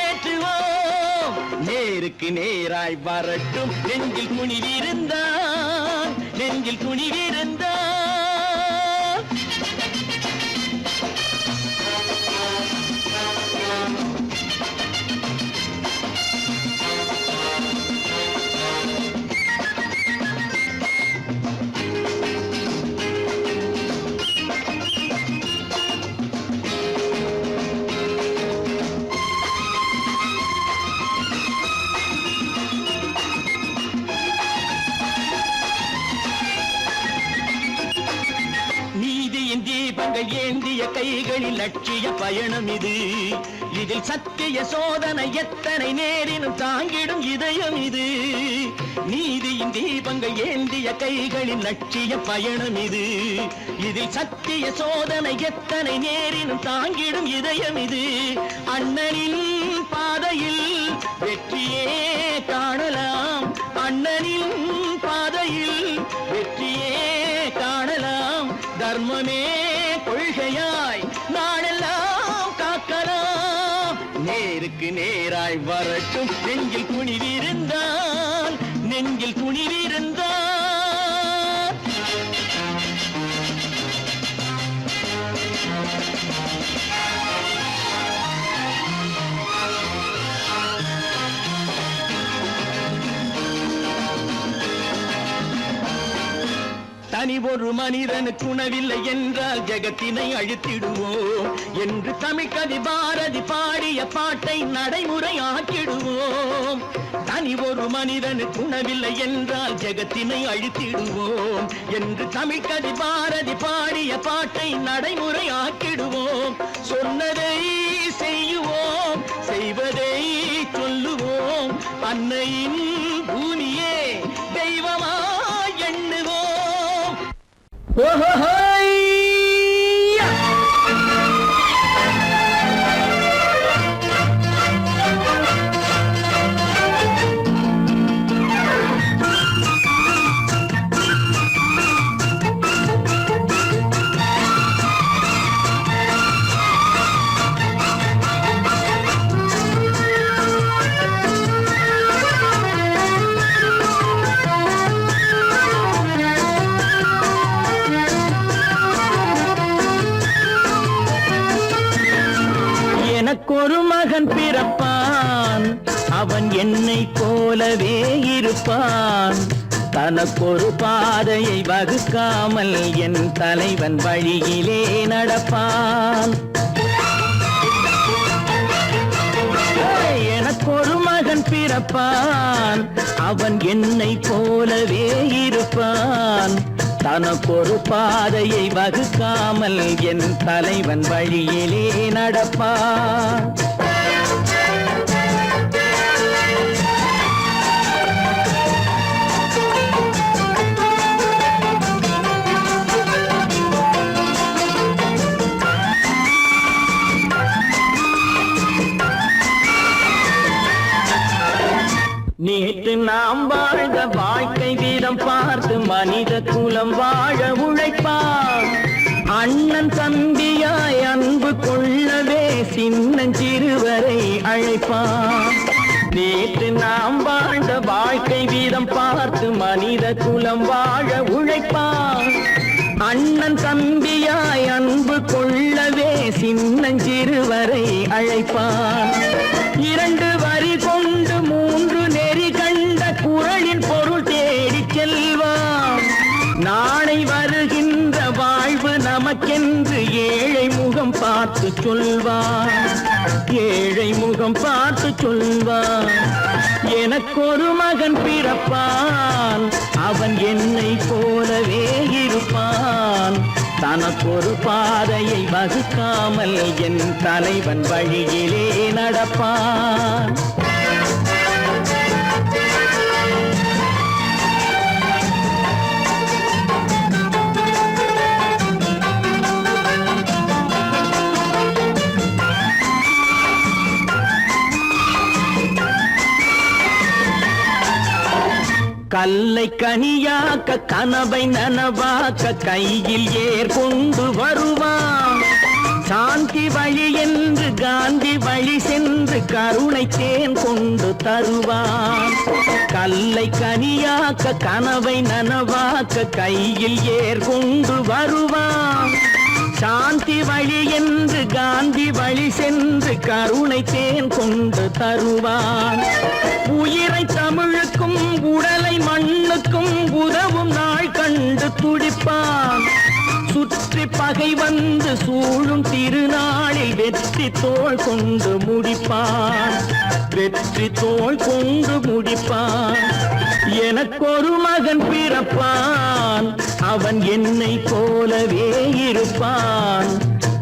ஏற்றுவோம் நேருக்கு நேராய் வரட்டும் நெஞ்சில் துணிவிருந்தால் நெஞ்சில் துணிவிருந்தால் தீபங்கள் ஏந்திய கைகளில் லட்சிய பயணம் இது இதில் சத்திய சோதனை எத்தனை நேரினும் தாங்கிடும் இதயம் இது நீதியின் தீபங்கள் ஏந்திய கைகளில் லட்சிய பயணம் இது இதில் சத்திய சோதனை எத்தனை நேரினும் தாங்கிடும் இதயம் இது அண்ணனின் பாதையில் வெற்றியே காணலாம் அண்ணனின் பாதையில் தர்மமே கொள்கையாய் நாடெல்லாம் காக்கலாம். நேருக்கு நேராய் வரட்டும் நெஞ்சில் துணிவிருந்தால், நெஞ்சில் துணிவிருந்தால். தனி ஒரு மனிதனுக்கு உணவில்லை என்றால் ஜெகத்தினை அழித்திடுவோம் என்று தமிழ்கவி பாரதி பாடிய பாட்டை நடைமுறையாக்கிடுவோம். தனி ஒரு மனிதனுக்கு உணவில்லை என்றால் ஜெகத்தினை அழித்திடுவோம் என்று தமிழ்கவி பாரதி பாடிய பாட்டை நடைமுறையாக்கிடுவோம். சொன்னதை செய்யுவோம், செய்வதை சொல்லுவோம். அன்னையின் பூமியே தெய்வமா எண்ணுவோம். எனக்கொரு மகன் பிறப்பான், அவன் என்னை போலவே இருப்பான். தனக்கொரு பாதையை வகுக்காமல் என் தலைவன் வழியிலே நடப்பான். எனக்கொரு மகன் பிறப்பான், அவன் என்னை போலவே இருப்பான். தனக்கொரு பாதையை வகுக்காமல் என் தலைவன் வழியிலே நடப்பான். நேற்று நாம் வாழ்ந்த வாழ்க்கை வீதம் பார்த்து மனித குலம் வாழ உழைப்பான். அண்ணன் தம்பியாய் அன்பு கொள்ளவே சின்னஞ்சிறுவரை அழைப்பான். நேற்று நாம் வாழ்ந்த வாழ்க்கை வீதம் பார்த்து மனித குலம் வாழ உழைப்பான். அண்ணன் தம்பியாய் அன்பு கொள்ளவே சின்னஞ்சிறுவரை அழைப்பான். 2 வரி கொண்டு 3 நெறி கண்ட குறளின் பொருள் தேடி செல்வான். நாளை வருகின்ற வாழ்வு நமக்கென்று ஏழை முகம் பார்த்து சொல்வான். ஏழை முகம் பார்த்து சொல்வான். எனக்கொரு மகன் பிறப்பான், அவன் என்னை போலவே இருப்பான். தனக்கொரு பாதையை வகுக்காமல் என் தலைவன் வழியிலே நடப்பான். கல்லை கனியாக்க கனவை நனவாக்க கையில் ஏற்கொண்டு வருவான். சாந்தி வழி என்று காந்தி வழி சென்று கருணை தேன் கொண்டு தருவான். கல்லை கனியாக்க கனவை நனவாக்க கையில் ஏற்கொண்டு வருவான். சாந்தி வழி என்று காந்தி வழி சென்று கருணை தேன் கொண்டு தருவான். உயிரை தமிழுக்கும் உடலை மண்ணுக்கும் உதவும் நாள் கண்டு துடிப்பான். சுற்றி பகை வந்து சூழும் திருநாளில் வெற்றி தோள் கொண்டு முடிப்பான். வெற்றி தோள் கொண்டு முடிப்பான். எனக்கொரு மகன் பிறப்பான், அவன் என்னை போலவே இருப்பான்.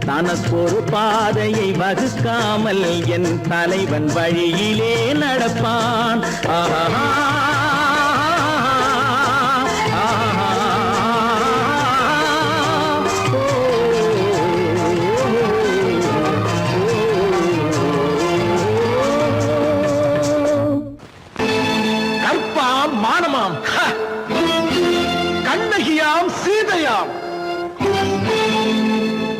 தனக்கொரு பாதையை வகுக்காமல் என் தலைவன் வழியிலே நடப்பான். ஆஹா மானமாம், கண்ணகியாம், சீதையாம்,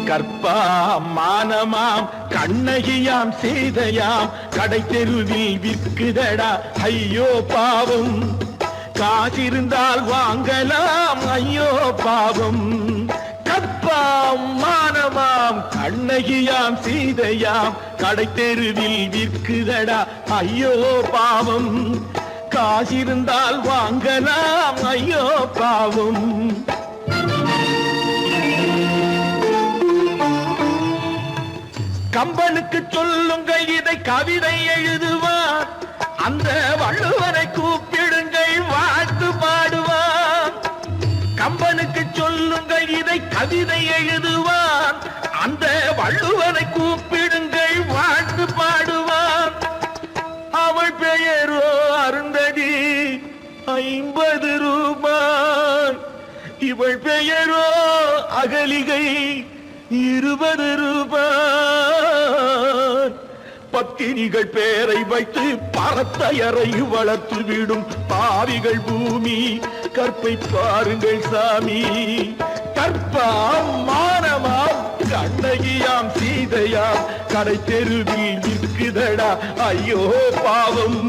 கற்பாம் மானமாம் கண்ணகியாம் சீதையாம் கடை தெருவில் விற்குதடா ஐயோ பாவம் காசிருந்தால் வாங்கலாம் ஐயோ பாவம் கற்பாம் மானமாம் கண்ணகியாம் சீதையாம் கடை தெருவில் விற்குதடா ஐயோ பாவம் காசிருந்தால் வாங்கலாம் ஐயோ பாவம் கம்பனுக்கு சொல்லுங்கள் இதை கவிதை எழுதுவார் அந்த வள்ளுவரை கூப்பிடுங்கள் வாழ்த்து பாடுவார் கம்பனுக்கு சொல்லுங்கள் இதை கவிதை எழுதுவார் அந்த வள்ளுவரை கூப்பிடுங்கள் வாழ்த்து பாடுவார் அவள் பெயரோ அருந்ததி 50 ரூபாய் இவள் பெயரோ அகலிகை 20 ரூபாய் பத்தினிகள் பேரை வைத்து பரத்தையறை வளர்த்து விடும் பாவிகள் பூமி கற்பை பாருங்கள் சாமி கற்பாம் மானமாம் கண்ணகியாம் சீதையாம் கடை தெருவில் விற்குதடா ஐயோ பாவம்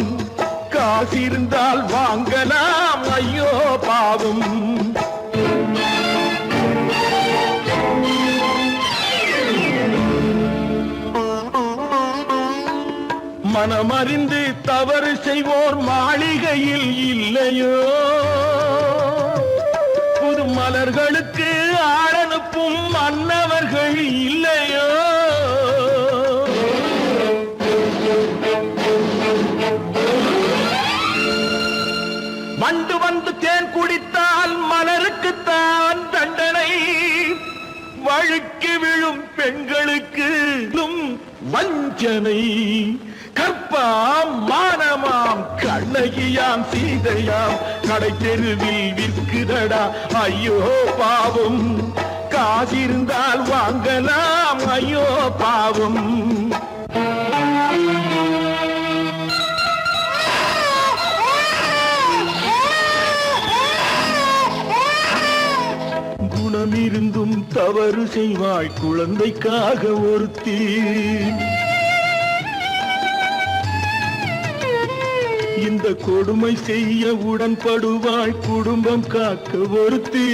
காசிருந்தால் வாங்கலாம் ஐயோ பாவம் மனமறிந்து தவறு செய்வோர் மாளிகையில் இல்லையோ புது மலர்களுக்கு ஆளனுப்பும் மன்னவர்கள் இல்லையோ வண்டு வந்து தேன் குடித்தால் மலருக்குத்தான் தண்டனை வழுக்கி விழும் பெண்களுக்கு வஞ்சனை கற்பாம் மானமாம் கண்ணகியாம் சீதையாம் கடை தெருவில் விற்குதடா ஐயோ பாவம் காசிருந்தால் வாங்கலாம் ஐயோ பாவம் குணமிருந்தும் தவறு செய்வாய் குழந்தைக்காக ஒருத்தி இந்த கொடுமை செய்ய உடன்படுவாய் குடும்பம் காக்க ஒருத்தி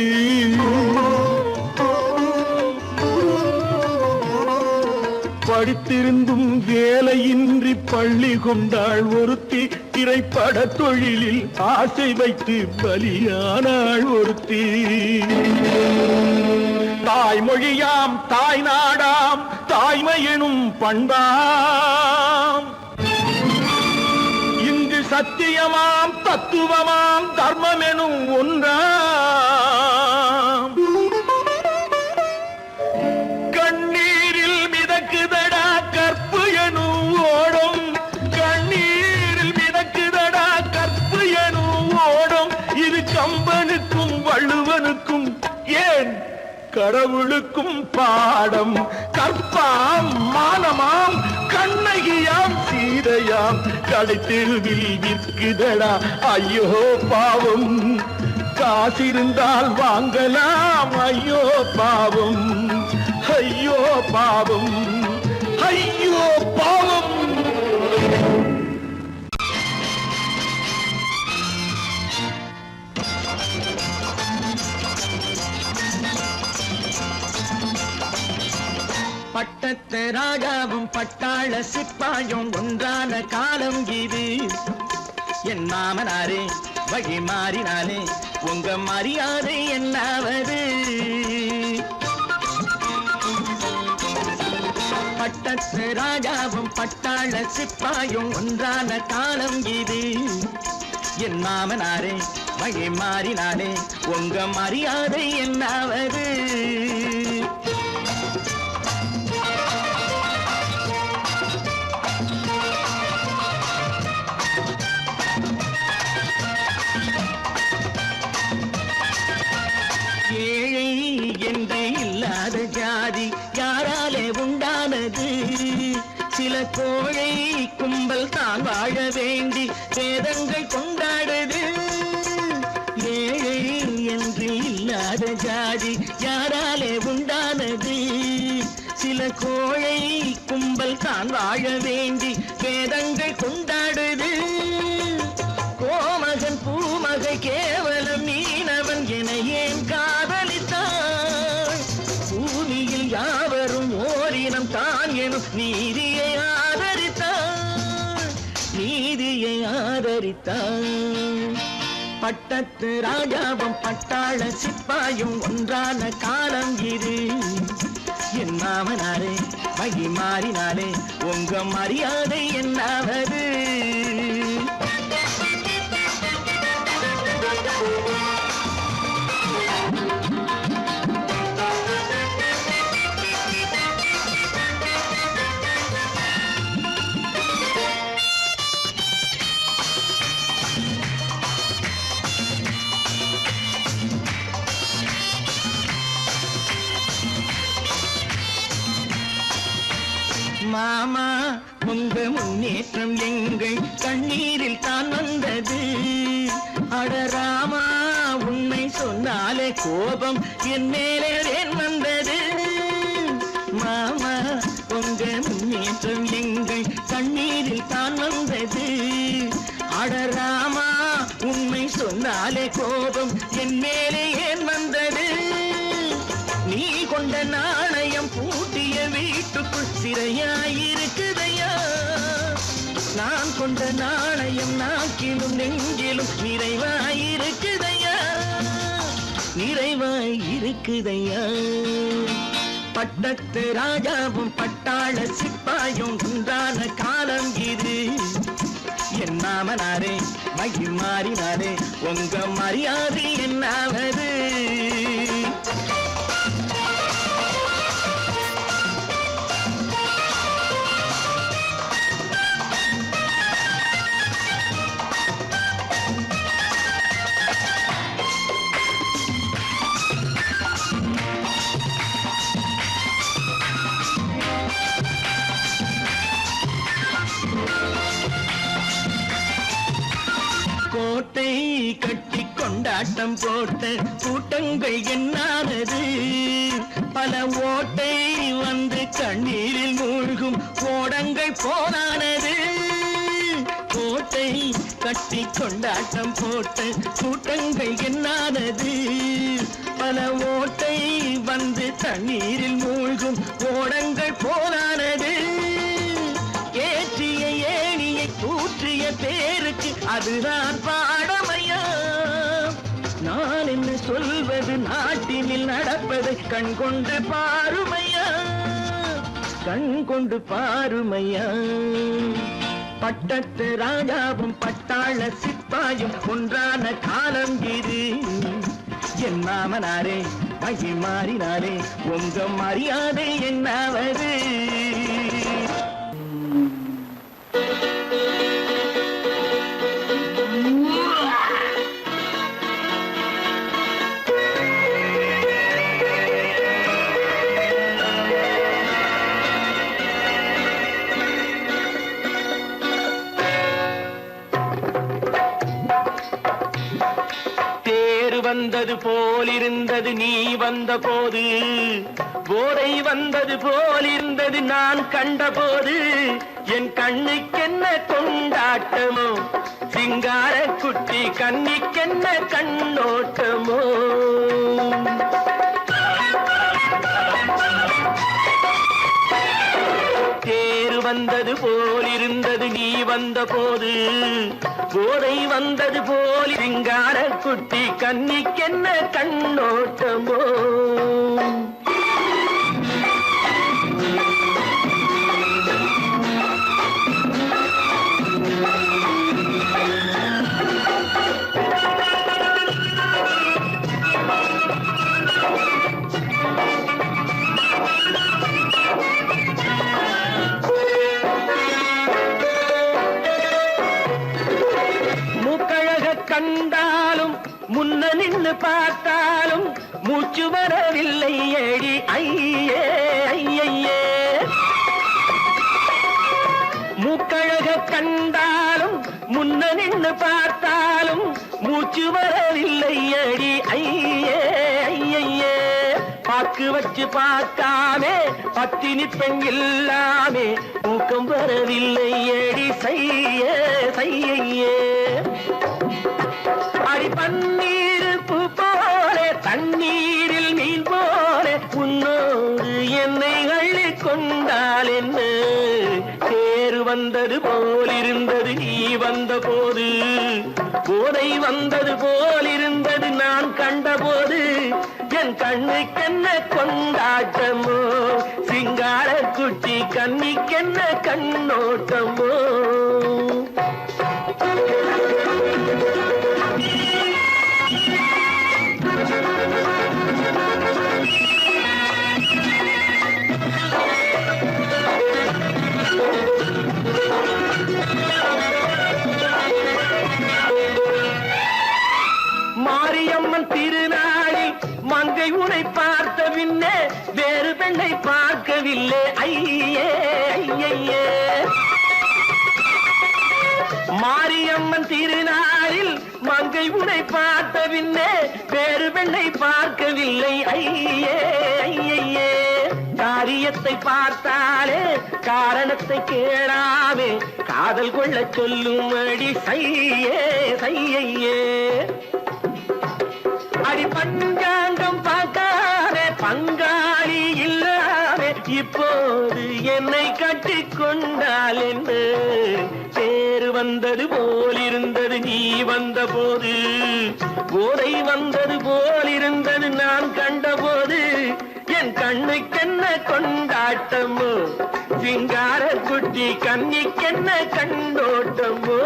படித்திருந்தும் வேலையின்றி பள்ளி கொண்டாள் ஒருத்தி திரைப்பட தொழிலில் ஆசை வைத்து பலியானாள் ஒருத்தி தாய்மொழியாம் தாய் நாடாம் தாய்மையெனும் பண்பாம் சத்தியமாம் தத்துவமாம் தர்மமெனும் ஒன்றாம் கண்ணீரில் மிதக்குதடா கற்பு எனும் ஓடும் கண்ணீரில் மிதக்குதடா கற்பு எனும் ஓடும் இது கம்பனுக்கும் வள்ளுவனுக்கும் ஏன் கடவுளுக்கும் பாடம் கற்பாம் மானமாம் கண்ணகியாம் சீதையாம் கடை தெருவில் விற்குதடா ஐயோ பாவம் காசிருந்தால் வாங்கலாம் ஐயோ பாவம் ஐயோ பாவம் ஐயோ பாவம் பட்டத்து ராஜாவும் பட்டாள சிப்பாயும் ஒன்றான காலம் இது என் மாமனாரே வழி மாறினாலே உங்க மரியாதை என்னாவது பட்டத்து ராஜாவும் பட்டாள சிப்பாயும் ஒன்றான காலம் இது என் மாமனாரே வழி மாறினாலே உங்க மரியாதை என்னாவது என்று இல்லாத ஜாதி யாராலே உண்டானது சில கோழை கும்பல் தான் வாழ வேண்டி வேதங்கள் கொண்டாடுது ஏழை என்று இல்லாத ஜாதி யாராலே உண்டானது கோயில கோழை கும்பல் தான் வாழ வேண்டி வேதங்கள் கொண்டாடுது. கோமகன் பூமகை கேவலம் மீனவன் என ஏன் காதலித்தான்? பூமியில் யாவரும் ஓரினம் தான் எனும் நீதியை ஆதரித்தான், நீதியை ஆதரித்தான். பட்டத்து ராஜாவும் பட்டாள சிப்பாயும் ஒன்றான காலம் இது. என் மாமனாரே வகி மாறினாலே உங்க மரியாதை என்னாவது? மாமா உங்க முன்னேற்றம் எங்கள் கண்ணீரில் தான் வந்தது. அடராமா உண்மை சொன்னாலே கோபம் என் மேலே ஏன் வந்தது? மாமா உங்க முன்னேற்றம் எங்கள் கண்ணீரில் தான் வந்தது. அடராமா உண்மை சொன்னாலே கோபம் என் மேலே ஏன் வந்தது? நீ கொண்ட நாணயம் பூட்டிய வீட்டுக்குள் சிறையாயிருக்குதையா? நான் கொண்ட நாணயம் நாக்கிலும் நெஞ்சிலும் நிறைவாயிருக்குதையா, நிறைவாயிருக்குதையா. பட்டத்து ராஜாவும் பட்டாள சிப்பாயும் உண்டான காலம் இது. என் மாமனாரே மகி மாறினாரே உங்க மரியாதை என்னாவது? கோட்டை கட்டி கொண்டாட்டம் போட்ட கூட்டங்கள் என்னானது? பல ஓட்டை வந்து கண்ணீரில் மூழ்கும் கோடங்கள் போனானது. கோட்டை கட்டி கொண்டாட்டம் போட்ட கூட்டங்கள் என்னானது? பல ஓட்டை வந்து தண்ணீரில் மூழ்கும் கோடங்கள் போனானது. ஏற்றிய ஏணியை தூற்றிய பேருக்கு அதுதான் பாடமையா? நான் என்ன சொல்வது? நாட்டினில் நடப்பதை கண் கொண்டு பாருமையா, கண் கொண்டு பாருமையா. பட்டத்து ராஜாவும் பட்டாள சிப்பாயும் ஒன்றான காலம் இது. என் மாமனாரே மகி மாறினாரே உங்க மரியாதை என்னாவது? வந்தது போலிருந்தது நீ வந்த போது, போதை வந்தது போலிருந்தது நான் கண்டபோது. என் கண்ணுக்கென்ன கொண்டாட்டமோ, சிங்கார குட்டி கண்ணிக்கென்ன கண்ணோட்டமோ. தேர் வந்தது போலிருந்தது நீ வந்த போது, போதை வந்தது போல் சிங்கார குட்டி கண்ணிக்கென்ன கண்ணோட்டமோ. கண்டாலும் முன்ன நின்று பார்த்தாலும் மூச்சு வரவில்லை ஏடி ஐயே ஐயே. மூக்கழக கண்டாலும் முன்ன நின்று பார்த்தாலும் மூச்சு வரவில்லை ஏடி ஐயே ஐயே. பார்த்த பாக்கு வச்சு பார்க்காமே பத்தினி பெண் இல்லாமே தூக்கம் வரவில்லை ஏடி செய்ய செய்யே அடி பன்னீர் பூ போலே தண்ணீரில் மீன் போலே உன்னோடு என்னை அள்ளி கொண்டால் என்ன தேர் வந்தது போலிருந்தது நீ வந்த போது போதை வந்தது போலிருந்தது நான் கண்டபோது என் கண்ணுக்கென்ன கொண்டாட்டமோ சிங்கார குட்டி கண்ணிக்கென்ன கண்ணோட்டமோ மாரியம்மன் திருநாளில் மங்கை உனை பார்த்த பின்னே வேறு பெண்ணை பார்க்கவில்லை ஐயே ஐயே மாரியம்மன் திருநாளில் மங்கை உனை பார்த்த பின்னே வேறு பெண்ணை பார்க்கவில்லை ஐயே ஐயே காரியத்தை பார்த்தாலே காரணத்தை கேளாமே காதல் கொள்ள சொல்லும் அடி செய்யே செய்யே அடி பஞ்சாங்கம் பார்க்காதே பங்காளி இல்லாமே இப்போது என்னை கட்டி கொண்டால் என்று தேர் வந்தது போலிருந்தது நீ வந்த போது போதை வந்தது போலிருந்தது நான் கண்டபோது என் கண்ணுக்கென்ன கொண்டாட்டமோ சிங்கார குட்டி கண்ணிக்கென்ன கண்ணோட்டமோ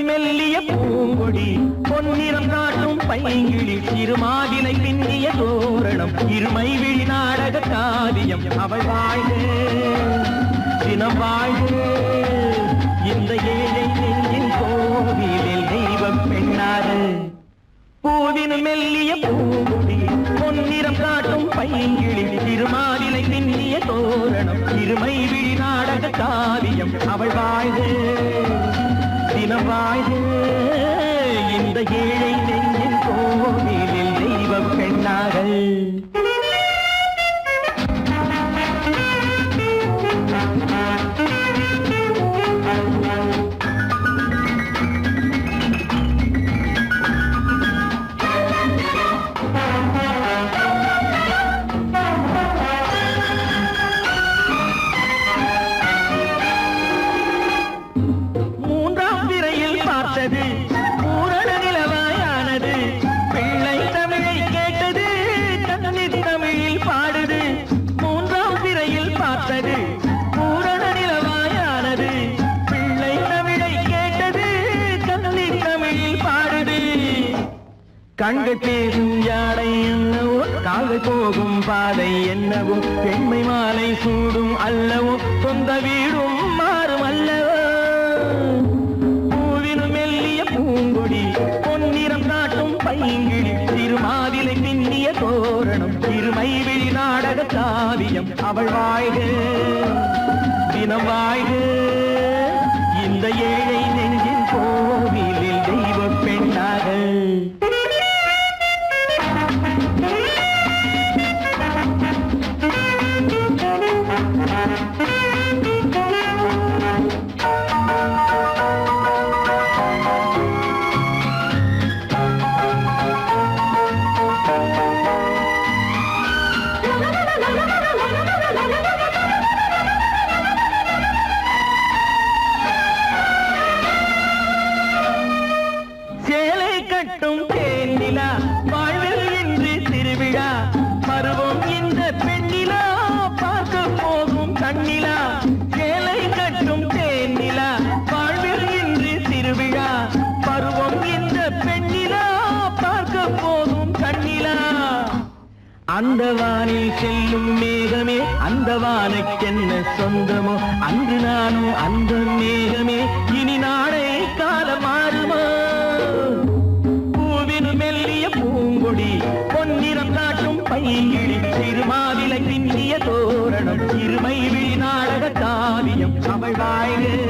மெல்லிய பூங்கொடி பொன்னிறம் காட்டும் பைங்கிழி சிறுமாவிலை பின்னிய தோரணம் இருமை விழி நாடக காவியம் அவள் வாழ்க தினம் வாழ்க இந்த ஏழை நெஞ்சின் கோவிலில் தெய்வம் பெண்ணாக பூவின் மெல்லிய பூங்கொடி பொன்னிறம் காட்டும் பைங்கிழி திருமாவிலை பின்னிய தோரணம் இருமை விழி நாடக காவியம் அவள் வாழ்க தினம் வாழ்க இந்த ஏழை நெஞ்சின் கோவிலில் தெய்வம் பெண்ணாக பூரண நிலவாயானது பிள்ளை தமிழை கேட்டது கண்ணீர் தமிழில் பாடுது மூன்றாம் திரையில் பார்த்தது பூரண நிலவாயானது பிள்ளை தமிழை கேட்டது கண்ணீர் தமிழில் பாடுது கண்கள் பேசும் யானை என்னவோ கால்கள் போகும் பாதை என்னவோ பெண்மை மாலை சூடும் அல்லவோ சொந்த வீடும் மாறும் அல்லவோ பூங்கொடி பொன்னிறம் காட்டும் பைங்கிழி திருமாவிலை பின்னிய தோரணம் இருமை விழி நாடக காவியம் அவள் வாழ்க தினம் வாழ்க இந்த ஏழை நெஞ்சின் கோவிலில் தெய்வ பெண்ணாக அந்த வானில் செல்லும் மேகமே அந்த வானுக்கென்ன சொந்தமோ அன்று நானும் அந்த மேகமே இனி நாளை காலம் மாறுமோ பூவினு மெல்லிய பூங்கொடி பொன்னிறம் காட்டும் பைங்கிழி சிறுமாவிலை பின்னிய தோரணம் சிறுமை விழி நாடக காவியம் அவள் வாழ்க